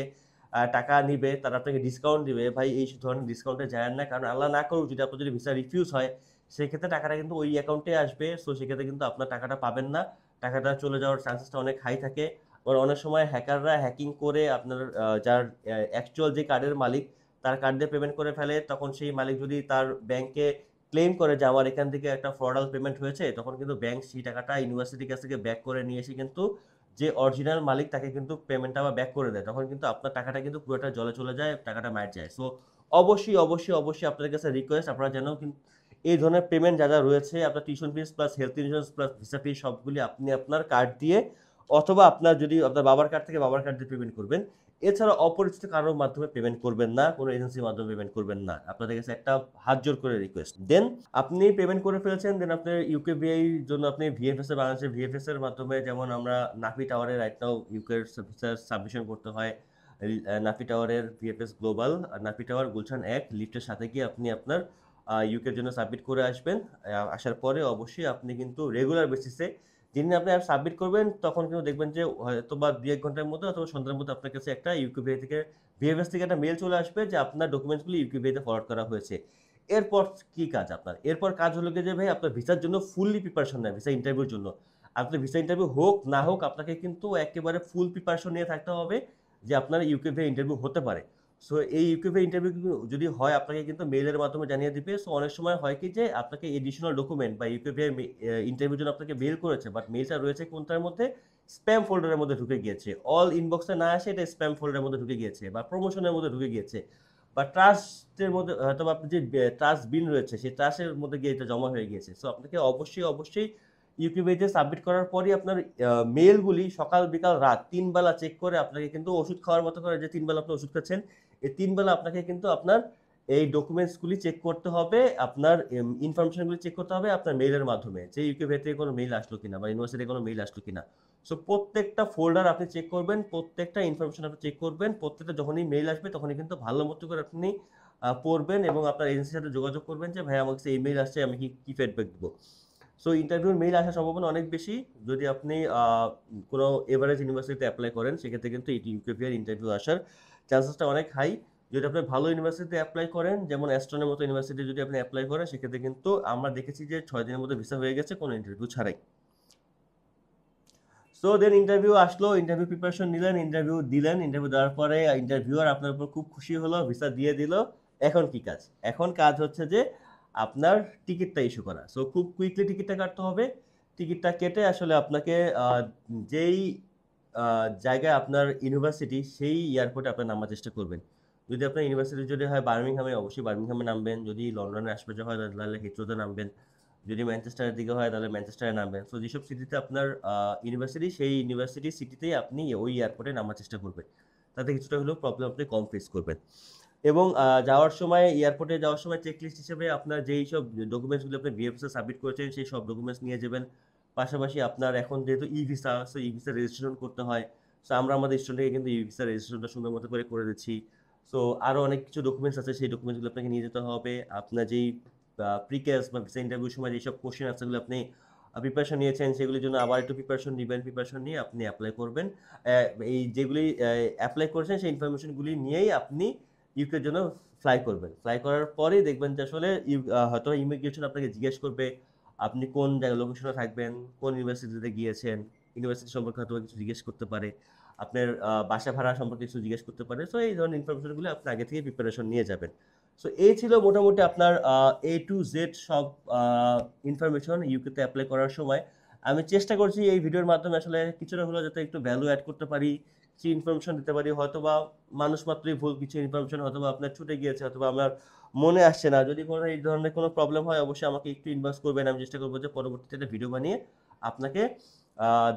টাকা নিবে, তারা আপনাকে ডিসকাউন্ট দিবে। ভাই এই ধরনের ডিসকাউন্টে যায় না, কারণ আল্লাহ না করুক যদি আপনার যদি ভিসা রিফিউজ হয়, সেক্ষেত্রে টাকাটা কিন্তু ওই অ্যাকাউন্টে আসবে। সো সেক্ষেত্রে কিন্তু আপনার টাকাটা পাবেন না, টাকাটা চলে যাওয়ার চান্সেসটা অনেক হাই থাকে। আবার অনেক সময় হ্যাকাররা হ্যাকিং করে আপনার যার অ্যাকচুয়াল যে কার্ডের মালিক তার কার্ড দিয়ে পেমেন্ট করে ফেলে, তখন সেই মালিক যদি তার ব্যাংকে ক্লেম করে যে আমার এখান থেকে একটা ফ্রডাল পেমেন্ট হয়েছে, তখন কিন্তু ব্যাংক সেই টাকাটা ইউনিভার্সিটির কাছ থেকে ব্যাক করে নিয়ে এসে কিন্তু যে অরিজিনাল মালিক তাকে কিন্তু পেমেন্টটা আবার ব্যাক করে দেয়, তখন কিন্তু আপনার টাকাটা কিন্তু পুরোটা জলে চলে যায়, টাকাটা মার যায়। সো অবশ্যই অবশ্যই অবশ্যই আপনাদের কাছে রিকোয়েস্ট, আপনারা যেন কিন্তু এই ধরনের পেমেন্ট যা যা রয়েছে, আপনার tuition fees plus health insurance plus visa fee সবগুলি আপনি আপনার কার্ড দিয়ে, অথবা আপনার যদি আপনার বাবার কার্ড থেকে বাবার কার্ড দিয়ে পেমেন্ট করবেন। এছাড়া অপরিচিত কারোর মাধ্যমে পেমেন্ট করবেন না, কোনো এজেন্সির মাধ্যমে পেমেন্ট করবেন না, আপনাদের কাছে একটা হাত জোর করে রিকোয়েস্ট। দেন আপনি পেমেন্ট করে ফেলেছেন, দেন আপনার ইউকেভিআই জন্য আপনি ভিএফএস এর, বাংলাদেশের ভিএফএস এর মাধ্যমে, যেমন আমরা নাফি টাওয়ারে রাইট নাও ইউকের ভিসা সাবমিশন করতে হয়। নাফি টাওয়ারের VFS global, Nafi tower Gulshan 1 লিফটের সাথে গিয়ে আপনি আপনার ইউকের জন্য সাবমিট করে আসবেন। আসার পরে অবশ্যই আপনি কিন্তু রেগুলার বেসিসে যেদিন আপনি আর সাবমিট করবেন, তখন কিন্তু দেখবেন যে হয়তো বা 2-1 ঘন্টার মধ্যে অথবা সন্ধ্যার মধ্যে আপনার কাছে একটা ইউকেভিআই থেকে, ভিএফএস থেকে একটা মেল চলে আসবে যে আপনার ডকুমেন্টসগুলি ইউকেভিআইতে ফরওয়ার্ড করা হয়েছে। এরপর কি কাজ আপনার? এরপর কাজ হলো গিয়ে যে ভাই আপনার ভিসার জন্য ফুললি প্রিপারেশন নেয়, ভিসা ইন্টারভিউর জন্য। আপনার ভিসা ইন্টারভিউ হোক না হোক, আপনাকে কিন্তু একেবারে ফুল প্রিপারেশন নিয়ে থাকতে হবে যে আপনার ইউকেভিআই ইন্টারভিউ হতে পারে। সো এই ইউকেভিআই ইন্টারভিউ যদি হয়, আপনাকে কিন্তু মেইলের মাধ্যমে জানিয়ে দিবে। সো অনেক সময় হয় কি যে আপনাকে এডিশনাল ডকুমেন্ট বা ইউকেভিআই ইন্টারভিউর জন্য আপনাকে মেইল করেছে, বাট মেইলটা রয়েছে কোনটার মধ্যে? স্প্যাম ফোল্ডারের মধ্যে ঢুকে গিয়েছে। অল ইনবক্সে না আসে এটা স্প্যাম ফোল্ডারের মধ্যে ঢুকে গিয়েছে, বা প্রমোশনের মধ্যে ঢুকে গিয়েছে, বা ট্রাস্টের মধ্যে হয়তো আপনার যে ট্রাস্ট বিন রয়েছে সেই ট্রাস্টের মধ্যে গিয়ে এটা জমা হয়ে গিয়েছে। সো আপনাকে অবশ্যই অবশ্যই ইউকিউবেতে সাবমিট করার পরই আপনার মেলগুলি সকাল বিকাল রাত 3 বেলা চেক করে আপনাকে কিন্তু ওষুধ খাওয়ার মতো করে, যে 3 বেলা আপনি ওষুধ খাচ্ছেন, এই 3 বেলা আপনাকে কিন্তু আপনার এই ডকুমেন্টসগুলি চেক করতে হবে, আপনার ইনফরমেশনগুলি চেক করতে হবে আপনার মেইলের মাধ্যমে, যে ইউকিউবে থেকে কোনো মেইল আসলো কিনা বা ইউনিভার্সিটি কোনো মেইল আসলো কিনা। সো প্রত্যেকটা ফোল্ডার আপনি চেক করবেন, প্রত্যেকটা ইনফরমেশন আপনি চেক করবেন, প্রত্যেকটা যখনই মেইল আসবে তখনই কিন্তু ভালো মতো করে আপনি পড়বেন এবং আপনার এজেন্সির সাথে যোগাযোগ করবেন যে ভাই আমার কাছে এই মেইল আসছে, আমি কি ফিডব্যাক দেবো। সো ইন্টারভিউর মেইল আসার সম্ভাবনা অনেক বেশি যদি আপনি কোনো এভারেজ ইউনিভার্সিটিতে অ্যাপ্লাই করেন, সেক্ষেত্রে কিন্তু এই ইউকেভিআর ইন্টারভিউ আসার চান্সেসটা অনেক হাই। যদি আপনি ভালো ইউনিভার্সিটিতে অ্যাপ্লাই করেন, যেমন অ্যাস্টনের মতো ইউনিভার্সিটি যদি আপনি অ্যাপ্লাই করেন, সেক্ষেত্রে কিন্তু আমরা দেখেছি যে 6 দিনের মধ্যে ভিসা হয়ে গেছে কোনো ইন্টারভিউ ছাড়াই। সো দেন ইন্টারভিউ আসলো, ইন্টারভিউ প্রিপারেশন নিলেন, ইন্টারভিউ দিলেন, ইন্টারভিউ দেওয়ার পরে ইন্টারভিউয়ার আপনার উপর খুব খুশি হলো, ভিসা দিয়ে দিল। এখন কি কাজ? এখন কাজ হচ্ছে যে আপনার টিকিটটা ইস্যু করা। সো খুব কুইকলি টিকিটটা কাটতে হবে। টিকিটটা কেটে আসলে আপনাকে যেই জায়গায় আপনার ইউনিভার্সিটি, সেই এয়ারপোর্টে আপনি নামার চেষ্টা করবেন। যদি আপনার ইউনিভার্সিটি যদি হয় বার্মিংহামে, অবশ্যই বার্মিংহামে নামবেন। যদি লন্ডনের আশপাশে হয় তাহলে হিথ্রোতে নামবেন। যদি ম্যানচেস্টারের দিকে হয় তাহলে ম্যানচেস্টারে নামবেন। সো যেসব সিটিতে আপনার ইউনিভার্সিটি, সেই ইউনিভার্সিটি সিটিতেই আপনি ওই এয়ারপোর্টে নামার চেষ্টা করবেন। তাতে কিছুটা হলেও প্রবলেম আপনি কম ফেস করবেন। এবং যাওয়ার সময়, এয়ারপোর্টে যাওয়ার সময় চেকলিস্ট হিসেবে আপনার যেই সব ডকুমেন্টসগুলো আপনি ভিএফএস এ সাবমিট করেছেন সেই সব ডকুমেন্টস নিয়ে যাবেন। পাশাপাশি আপনার এখন যেহেতু ই ভিসা, সো ই ভিসা রেজিস্ট্রেশন করতে হয়। সো আমরা আমাদের স্টুডেন্টকে কিন্তু ই ভিসা রেজিস্ট্রেশনটা সুন্দর মতো করে দিচ্ছি। সো আরও অনেক কিছু ডকুমেন্টস আছে, সেই ডকুমেন্টসগুলো আপনাকে নিয়ে যেতে হবে। আপনার যেই প্রিকেস বা ভিসা ইন্টারভিউর সময় যেসব কোশ্চেন আছে, সেগুলো আপনি প্রিপারেশন নিয়েছেন, সেগুলির জন্য আবার একটু প্রিপারেশন নেবেন। প্রিপারেশন নিয়ে আপনি অ্যাপ্লাই করবেন। এই যেগুলি অ্যাপ্লাই করেছেন সেই ইনফরমেশনগুলি নিয়েই আপনি ইউকের জন্য ফ্লাই করবেন। ফ্লাই করার পরেই দেখবেন যে আসলে হয়তো ইমিগ্রেশন আপনাকে জিজ্ঞেস করবে আপনি কোন জায়গায় লোকেশনে থাকবেন, কোন ইউনিভার্সিটিতে গিয়েছেন, ইউনিভার্সিটি সম্পর্কে হয়তো কিছু জিজ্ঞেস করতে পারে, আপনার বাসা ভাড়া সম্পর্কে কিছু জিজ্ঞেস করতে পারে। সো এই ধরনের ইনফরমেশনগুলো আপনি আগে থেকে প্রিপারেশন নিয়ে যাবেন। সো এই ছিল মোটামুটি আপনার A to Z সব ইনফরমেশন ইউকেতে অ্যাপ্লাই করার সময়। আমি চেষ্টা করছি এই ভিডিওর মাধ্যমে আসলে কিছুটা হলেও যাতে একটু ভ্যালু অ্যাড করতে পারি, কিছু ইনফরমেশন দিতে পারি। হয়তোবা মানুষ মাত্রই ভুল, কিছু ইনফরমেশন হয়তোবা আপনার ছুটে গিয়েছে, অথবা আমার মনে আসছে না। যদি কোনো এই ধরনের কোনো প্রবলেম হয়, অবশ্যই আমাকে একটু ইনবক্স করবেন। আমি চেষ্টা করবো যে পরবর্তীতে একটা ভিডিও বানিয়ে আপনাকে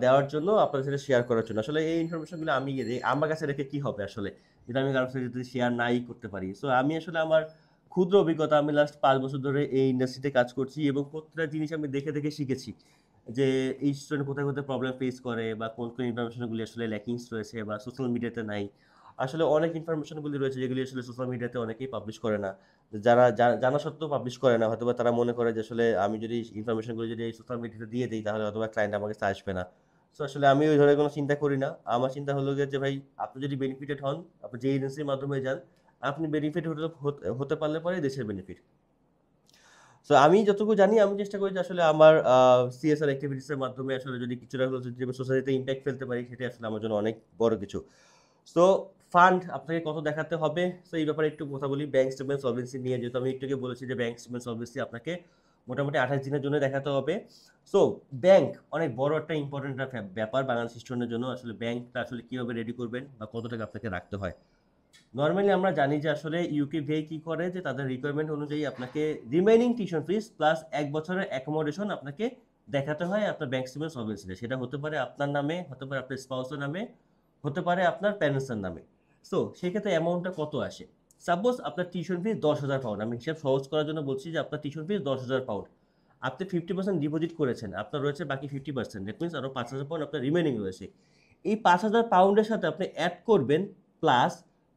দেওয়ার জন্য, আপনাদের সাথে শেয়ার করার জন্য। আসলে এই ইনফরমেশনগুলো আমি আমার কাছে রেখে কি হবে আসলে, যেটা আমি কারোর সাথে যদি শেয়ার নাই করতে পারি। সো আমি আসলে আমার ক্ষুদ্র অভিজ্ঞতা, আমি লাস্ট 5 বছর ধরে এই ইন্ডাস্ট্রিতে কাজ করছি এবং প্রত্যেকটা জিনিস আমি দেখে দেখে শিখেছি যে এই স্টুডেন্ট কোথায় কোথায় প্রবলেম ফেস করে, বা কোন কোন ইনফরমেশনগুলি আসলে ল্যাকিংস রয়েছে বা সোশ্যাল মিডিয়াতে নাই। আসলে অনেক ইনফরমেশনগুলি রয়েছে যেগুলি আসলে সোশ্যাল মিডিয়াতে অনেকেই পাবলিশ করে না। যারা জানা সত্ত্বেও পাবলিশ করে না, হয়তোবা তারা মনে করে যে আসলে আমি যদি ইনফরমেশনগুলো যদি সোশ্যাল মিডিয়াতে দিয়ে দিই তাহলে হয়তোবা ক্লায়েন্ট আমার কাছে আসবে না। সো আসলে আমি ওই ধরনের কোনো চিন্তা করি না। আমার চিন্তা হলো গিয়ে যে ভাই, আপনি যদি বেনিফিটেড হন, আপনি যে এজেন্সির মাধ্যমে যান, আপনি বেনিফিট হতে পারলে পরে দেশের বেনিফিট। সো আমি যতটুকু জানি আমি চেষ্টা করি যে আসলে আমার সিএসআর অ্যাক্টিভিটিসের মাধ্যমে আসলে যদি কিছুটা হলেও যদি সোসাইটিতে ইমপ্যাক্ট ফেলতে পারি সেটাই আসলে আমার জন্য অনেক বড় কিছু। সো ফান্ড আপনাকে কত দেখাতে হবে, সো এই ব্যাপারে একটু কথা বলি ব্যাংক স্টেটমেন্ট সলভেন্সি নিয়ে। যেহেতু আমি একটু আগে বলেছি যে ব্যাংক স্টেটমেন্ট সলভেন্সি আপনাকে মোটামুটি 28 দিনের জন্য দেখাতে হবে। সো ব্যাংক অনেক বড় একটা ইম্পর্টেন্ট ব্যাপার বাংলাদেশ স্টুডেন্টের জন্য। আসলে ব্যাংকটা আসলে কীভাবে রেডি করবেন বা কত টাকা আপনাকে রাখতে হয়। নর্মালি আমরা জানি যে আসলে ইউকে ভিআই কী করে যে তাদের রিকোয়ারমেন্ট অনুযায়ী আপনাকে রিমেইনিং টিউশন ফিস প্লাস 1 বছরের অ্যাকোমোডেশন আপনাকে দেখাতে হয় আপনার ব্যাংক স্টেটমেন্ট সলভেন্সিতে। সেটা হতে পারে আপনার নামে, হতে পারে আপনার স্পাউসের নামে, হতে পারে আপনার প্যারেন্টসের নামে। সো সেক্ষেত্রে অ্যামাউন্টটা কত আসে? সাপোজ আপনার টিউশন ফিস 10,000 পাউন্ড। আমি হিসাব সহজ করার জন্য বলছি যে আপনার টিউশন ফিস 10,000 পাউন্ড। আপনি 50% ডিপোজিট করেছেন, আপনার রয়েছে বাকি 50%। দ্যাট মিনস আরও 5,000 পাউন্ড আপনার রিমেইনিং রয়েছে। এই 5,000 পাউন্ডের সাথে আপনি অ্যাড করবেন প্লাস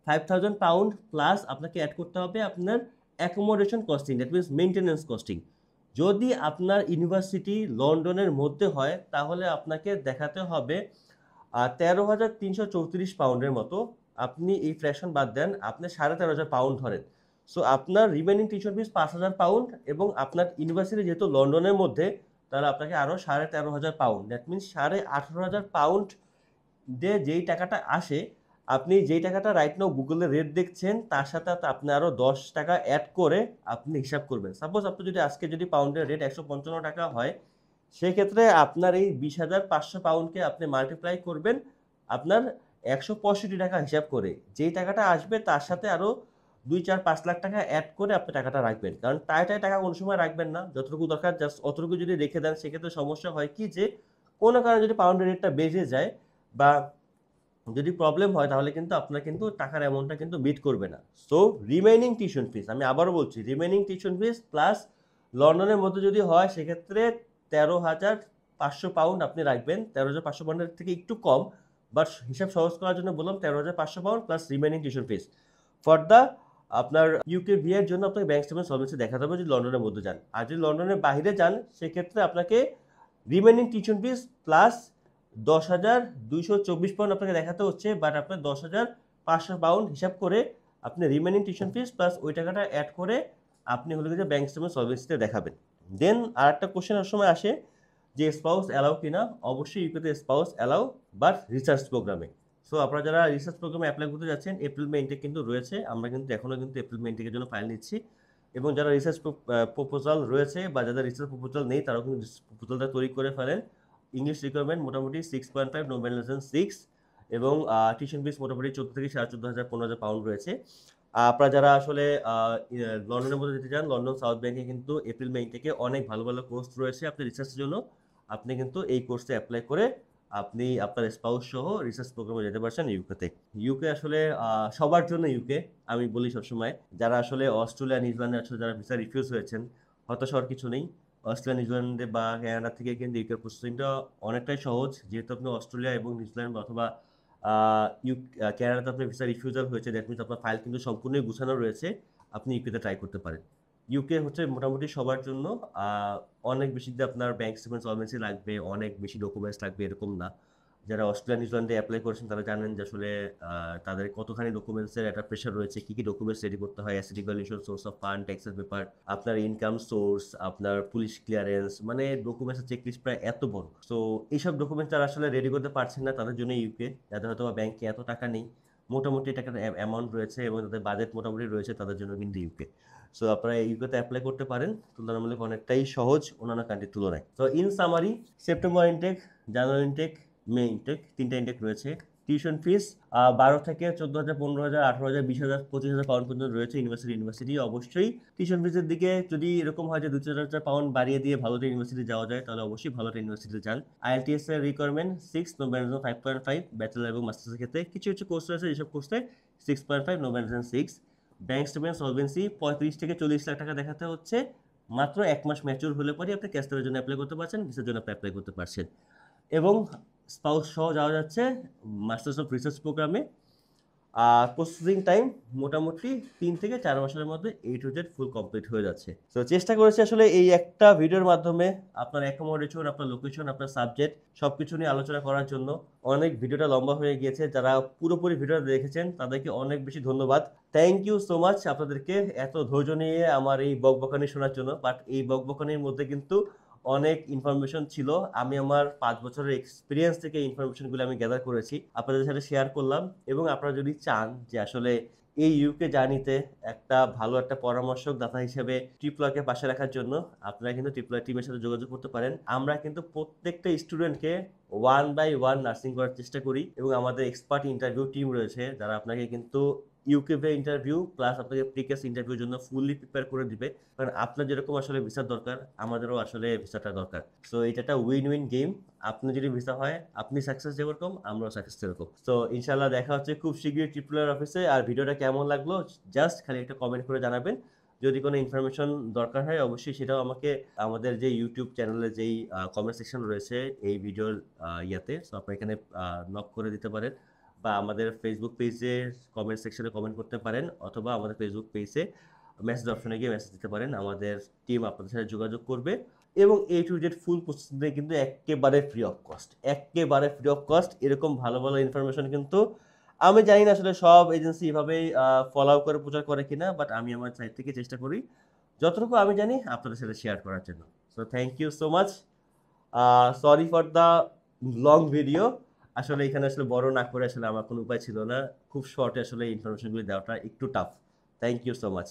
5,000 পাউন্ড প্লাস আপনাকে অ্যাড করতে হবে আপনার accommodation costing, that means maintenance costing. যদি আপনার ইউনিভার্সিটি লন্ডনের মধ্যে হয় তাহলে আপনাকে দেখাতে হবে 13,334 পাউন্ডের মতো। আপনি এই ফ্র্যাকশন বাদ দেন, আপনি 13,500 পাউন্ড ধরেন। সো আপনার রিমেনিং টিউশন ফিস 5,000 পাউন্ড এবং আপনার ইউনিভার্সিটি যেহেতু লন্ডনের মধ্যে তাহলে আপনাকে আরও 13,500 পাউন্ড, দ্যাট মিনস 18,500 পাউন্ড দিয়ে যেই টাকাটা আসে, আপনি যেই টাকাটা রাইট নাও গুগলে রেট দেখছেন তার সাথে আপনি আরও 10 টাকা অ্যাড করে আপনি হিসাব করবেন। সাপোজ আপনি যদি আজকে যদি পাউন্ডের রেট 155 টাকা হয়, সেক্ষেত্রে আপনার এই 20,500 পাউন্ডকে আপনি মাল্টিপ্লাই করবেন আপনার 165 টাকা হিসাব করে। যেই টাকাটা আসবে তার সাথে আরও 2, 4, 5 লাখ টাকা অ্যাড করে আপনি টাকাটা রাখবেন। কারণ টায় টাকা কোনো সময় রাখবেন না, যতটুকু দরকার জাস্ট অতটুকু যদি রেখে দেন সেক্ষেত্রে সমস্যা হয় কি যে কোনো কারণে যদি পাউন্ডের রেটটা বেড়ে যায় বা যদি প্রবলেম হয় তাহলে কিন্তু আপনার কিন্তু টাকার অ্যামাউন্টটা কিন্তু মিট করবে না। সো রিমেইনিং টিউশন ফিস, আমি আবারও বলছি রিমেইনিং টিউশন ফিস প্লাস লন্ডনের মধ্যে যদি হয় সেক্ষেত্রে 13,500 পাউন্ড আপনি রাখবেন। 13,500 পাউন্ডের থেকে একটু কম, বাট হিসাব সহজ করার জন্য বললাম 13,500 pound plus remaining tuition fees for the আপনার ইউকে ভিএর জন্য আপনাকে ব্যাংক স্টেটমেন্ট সলভেন্সি দেখাতে হবে যদি লন্ডনের মধ্যে যান। আর যদি লন্ডনের বাইরে যান সেক্ষেত্রে আপনাকে remaining tuition fees plus 10,224 pound আপনাকে দেখাতে হচ্ছে, বাট আপনার 10,500 পাউন্ড হিসাব করে আপনি রিমেইনিং টিউশন ফিস প্লাস ওই টাকাটা অ্যাড করে আপনি হলো যে ব্যাংক স্টেটমেন্ট সলভেন্সিতে দেখাবেন। দেন আর একটা কোশ্চেন সময় আসে যে স্পাউস অ্যালাউ কিনা। অবশ্যই ইউকেতে স্পাউস অ্যালাউ, বাট রিসার্চ প্রোগ্রামে। সো আপনারা যারা রিসার্চ প্রোগ্রামে অ্যাপ্লাই করতে যাচ্ছেন এপ্রিল মে ইনটেক কিন্তু রয়েছে, আমরা কিন্তু এখনও কিন্তু এপ্রিল মে ইনটেকের জন্য ফাইল নিচ্ছি। এবং যারা রিসার্চ প্রপোজাল রয়েছে বা যাদের রিসার্চ প্রপোজাল নেই তারাও কিন্তু প্রপোজালটা তৈরি করে ফেলেন। ইংলিশ রিকোয়ারমেন্ট মোটামুটি 6.5, নো ম্যান লেস দ্যান 6, এবং টিউশন ফিস মোটামুটি 14 থেকে 14,500 15,000 পাউন্ড রয়েছে। আপনারা যারা আসলে লন্ডনের মধ্যে যেতে চান, লন্ডন সাউথ ব্যাংকে কিন্তু এপ্রিল মে থেকে অনেক ভালো ভালো কোর্স রয়েছে আপনার রিসার্চের জন্য। আপনি কিন্তু এই কোর্সে অ্যাপ্লাই করে আপনি আপনার স্পাউস সহ রিসার্চ প্রোগ্রামে যেতে পারছেন ইউকেতে। ইউকে আসলে সবার জন্য ইউকে, আমি বলি সবসময় যারা আসলে অস্ট্রেলিয়া নিউজিল্যান্ডে আসলে যারা ভিসা রিফিউজ হয়েছেন হতাশ হওয়ার কিছু নেই। অস্ট্রেলিয়া নিউজিল্যান্ডে বা কানাডা থেকে কিন্তু ইউকের প্রসেসিংটা অনেকটাই সহজ, যেহেতু আপনি অস্ট্রেলিয়া এবং নিউজিল্যান্ড অথবা কানাডাতে আপনার ভিসা রিফিউজাল হয়েছে, দ্যাট মিনস আপনার ফাইল কিন্তু সম্পূর্ণই গুছানো রয়েছে, আপনি ইউকেতে ট্রাই করতে পারেন। ইউকে হচ্ছে মোটামুটি সবার জন্য। অনেক বেশি যে আপনার ব্যাংক স্টেটমেন্ট সলভেন্সি লাগবে, অনেক বেশি ডকুমেন্টস লাগবে এরকম না। যারা অস্ট্রেলিয়া নিউজিল্যান্ডে অ্যাপ্লাই করেছেন তারা জানেন যে আসলে তাদের কতখানি ডকুমেন্টসের একটা প্রেশার রয়েছে, কী কী ডকুমেন্টস রেডি করতে হয়, asset evaluation, source of fund, ট্যাক্সের পেপার, আপনার ইনকাম সোর্স, আপনার পুলিশ ক্লিয়ারেন্স, মানে ডকুমেন্টসের চেকলিস্ট প্রায় এত বড়। সো এইসব ডকুমেন্টস যারা আসলে রেডি করতে পারছেন না তাদের জন্য ইউকে। যাদের হয়তো ব্যাংকে এত টাকা নেই, মোটামুটি টাকার অ্যামাউন্ট রয়েছে এবং তাদের বাজেট মোটামুটি রয়েছে, তাদের জন্য কিন্তু ইউকে। সো আপনারা ইউকেতে অ্যাপ্লাই করতে পারেন, তুলনামূলক অনেকটাই সহজ অন্যান্য কান্ট্রির তুলনায়। তো in summary, September intake, January intake, May intake, 3টা ইনটেক রয়েছে। টিউশন ফিস 12 থেকে 14,000, 15,000, 18,000, 20,000, 25,000 পাউন্ড পর্যন্ত রয়েছে ইউনিভার্সিটি। অবশ্যই টিউশন ফিসের দিকে যদি এরকম হয় যে 2-4,000 পাউন্ড বাড়িয়ে দিয়ে ভালো একটা ইউনিভার্সিটি যাওয়া যায় তাহলে অবশ্যই ভালো একটা ইউনিভার্সিটিতে যান। IELTS এর রিকোয়ারমেন্ট 6, নো ম্যান লেস দ্যান 5.5, ব্যাচেলর এবং মাস্টার্সের ক্ষেত্রে কিছু কিছু কোর্স রয়েছে যেসব কোর্সে 6.5, নো ম্যান less than 6। Bank statement solvency 35 থেকে 40 লাখ টাকা দেখাতে হচ্ছে। মাত্র 1 মাস ম্যাচিউর হলে পরে আপনি ক্যাস্টারের জন্য অ্যাপ্লাই করতে পারছেন, ভিসার জন্য আপনি অ্যাপ্লাই করতে পারছেন। এবং স্পাউস সহ যাওয়া যাচ্ছে মাস্টার্স অফ রিসার্চ প্রোগ্রামে। প্রসেসিং টাইম মোটামুটি 3 থেকে 4 মাসের মধ্যে A to Z full complete হয়ে যাচ্ছে। তো চেষ্টা করেছি আসলে এই একটা ভিডিওর মাধ্যমে আপনার অ্যাকোমোডেশন, আপনার লোকেশন, আপনার সাবজেক্ট সবকিছু নিয়ে আলোচনা করার জন্য। অনেক ভিডিওটা লম্বা হয়ে গিয়েছে। যারা পুরোপুরি ভিডিওটা দেখেছেন তাদেরকে অনেক বেশি ধন্যবাদ। থ্যাংক ইউ সো মাচ আপনাদেরকে এত ধৈর্য নিয়ে আমার এই বকবকানি শোনার জন্য। বাট এই বকবকানির মধ্যে কিন্তু অনেক ইনফরমেশন ছিল। আমি আমার ৫ বছরের এক্সপেরিয়েন্স থেকে এই ইনফরমেশনগুলো আমি গ্যাদার করেছি। আপনাদের সাথে শেয়ার করলাম এবং আপনারা যদি চান যে আসলে এই ইউকে জার্নিতে একটা ভালো একটা পরামর্শদাতা হিসেবে ট্রিপলয়কে পাশে রাখার জন্য আপনারা কিন্তু ট্রিপলয় টিমের সাথে যোগাযোগ করতে পারেন। আমরা কিন্তু প্রত্যেকটা স্টুডেন্টকে 1 বাই 1 নার্সিং করার চেষ্টা করি এবং আমাদের এক্সপার্ট ইন্টারভিউ টিম রয়েছে যারা আপনাকে কিন্তু ইউকেভে ইন্টারভিউ প্লাস আপনাকে প্রিকেস ইন্টারভিউর জন্য ফুললি প্রিপেয়ার করে দিবে। কারণ আপনার যেরকম আসলে ভিসার দরকার আমাদেরও আসলে ভিসাটা দরকার। সো এটা একটা উইন উইন গেম। আপনি যদি ভিসা হয় আপনি সাকসেস যেরকম আমরাও সাকসেস যেরকম। তো ইনশাল্লাহ দেখা হচ্ছে খুব শীঘ্রই ট্রিপলয়ের অফিসে। আর ভিডিওটা কেমন লাগলো জাস্ট খালি একটা কমেন্ট করে জানাবেন। যদি কোনো ইনফরমেশন দরকার হয় অবশ্যই সেটাও আমাকে আমাদের যে ইউটিউব চ্যানেলে যেই কমেন্ট সেকশন রয়েছে এই ভিডিওর ইয়াতে, সো আপনি এখানে নক করে দিতে পারেন বা আমাদের ফেসবুক পেজে কমেন্ট সেকশনে কমেন্ট করতে পারেন অথবা আমাদের ফেসবুক পেজে মেসেজ অপশনে গিয়ে মেসেজ দিতে পারেন। আমাদের টিম আপনাদের সাথে যোগাযোগ করবে এবং A to Z full processing কিন্তু একেবারে ফ্রি অফ কস্ট, একেবারে ফ্রি অফ কস্ট। এরকম ভালো ভালো ইনফরমেশন কিন্তু আমি জানি না আসলে সব এজেন্সি এভাবেই ফলো করে প্রচার করে কিনা, বাট আমি আমার সাইড থেকে চেষ্টা করি যতটুকু আমি জানি আপনাদের সাথে শেয়ার করার জন্য। So thank you so much. Sorry for the long video. আসলে এখানে আসলে বড় না করে আসলে আমার কোনো উপায় ছিল না। খুব শর্টে আসলে ইনফরমেশনগুলি দেওয়াটা একটু tough. Thank you so much.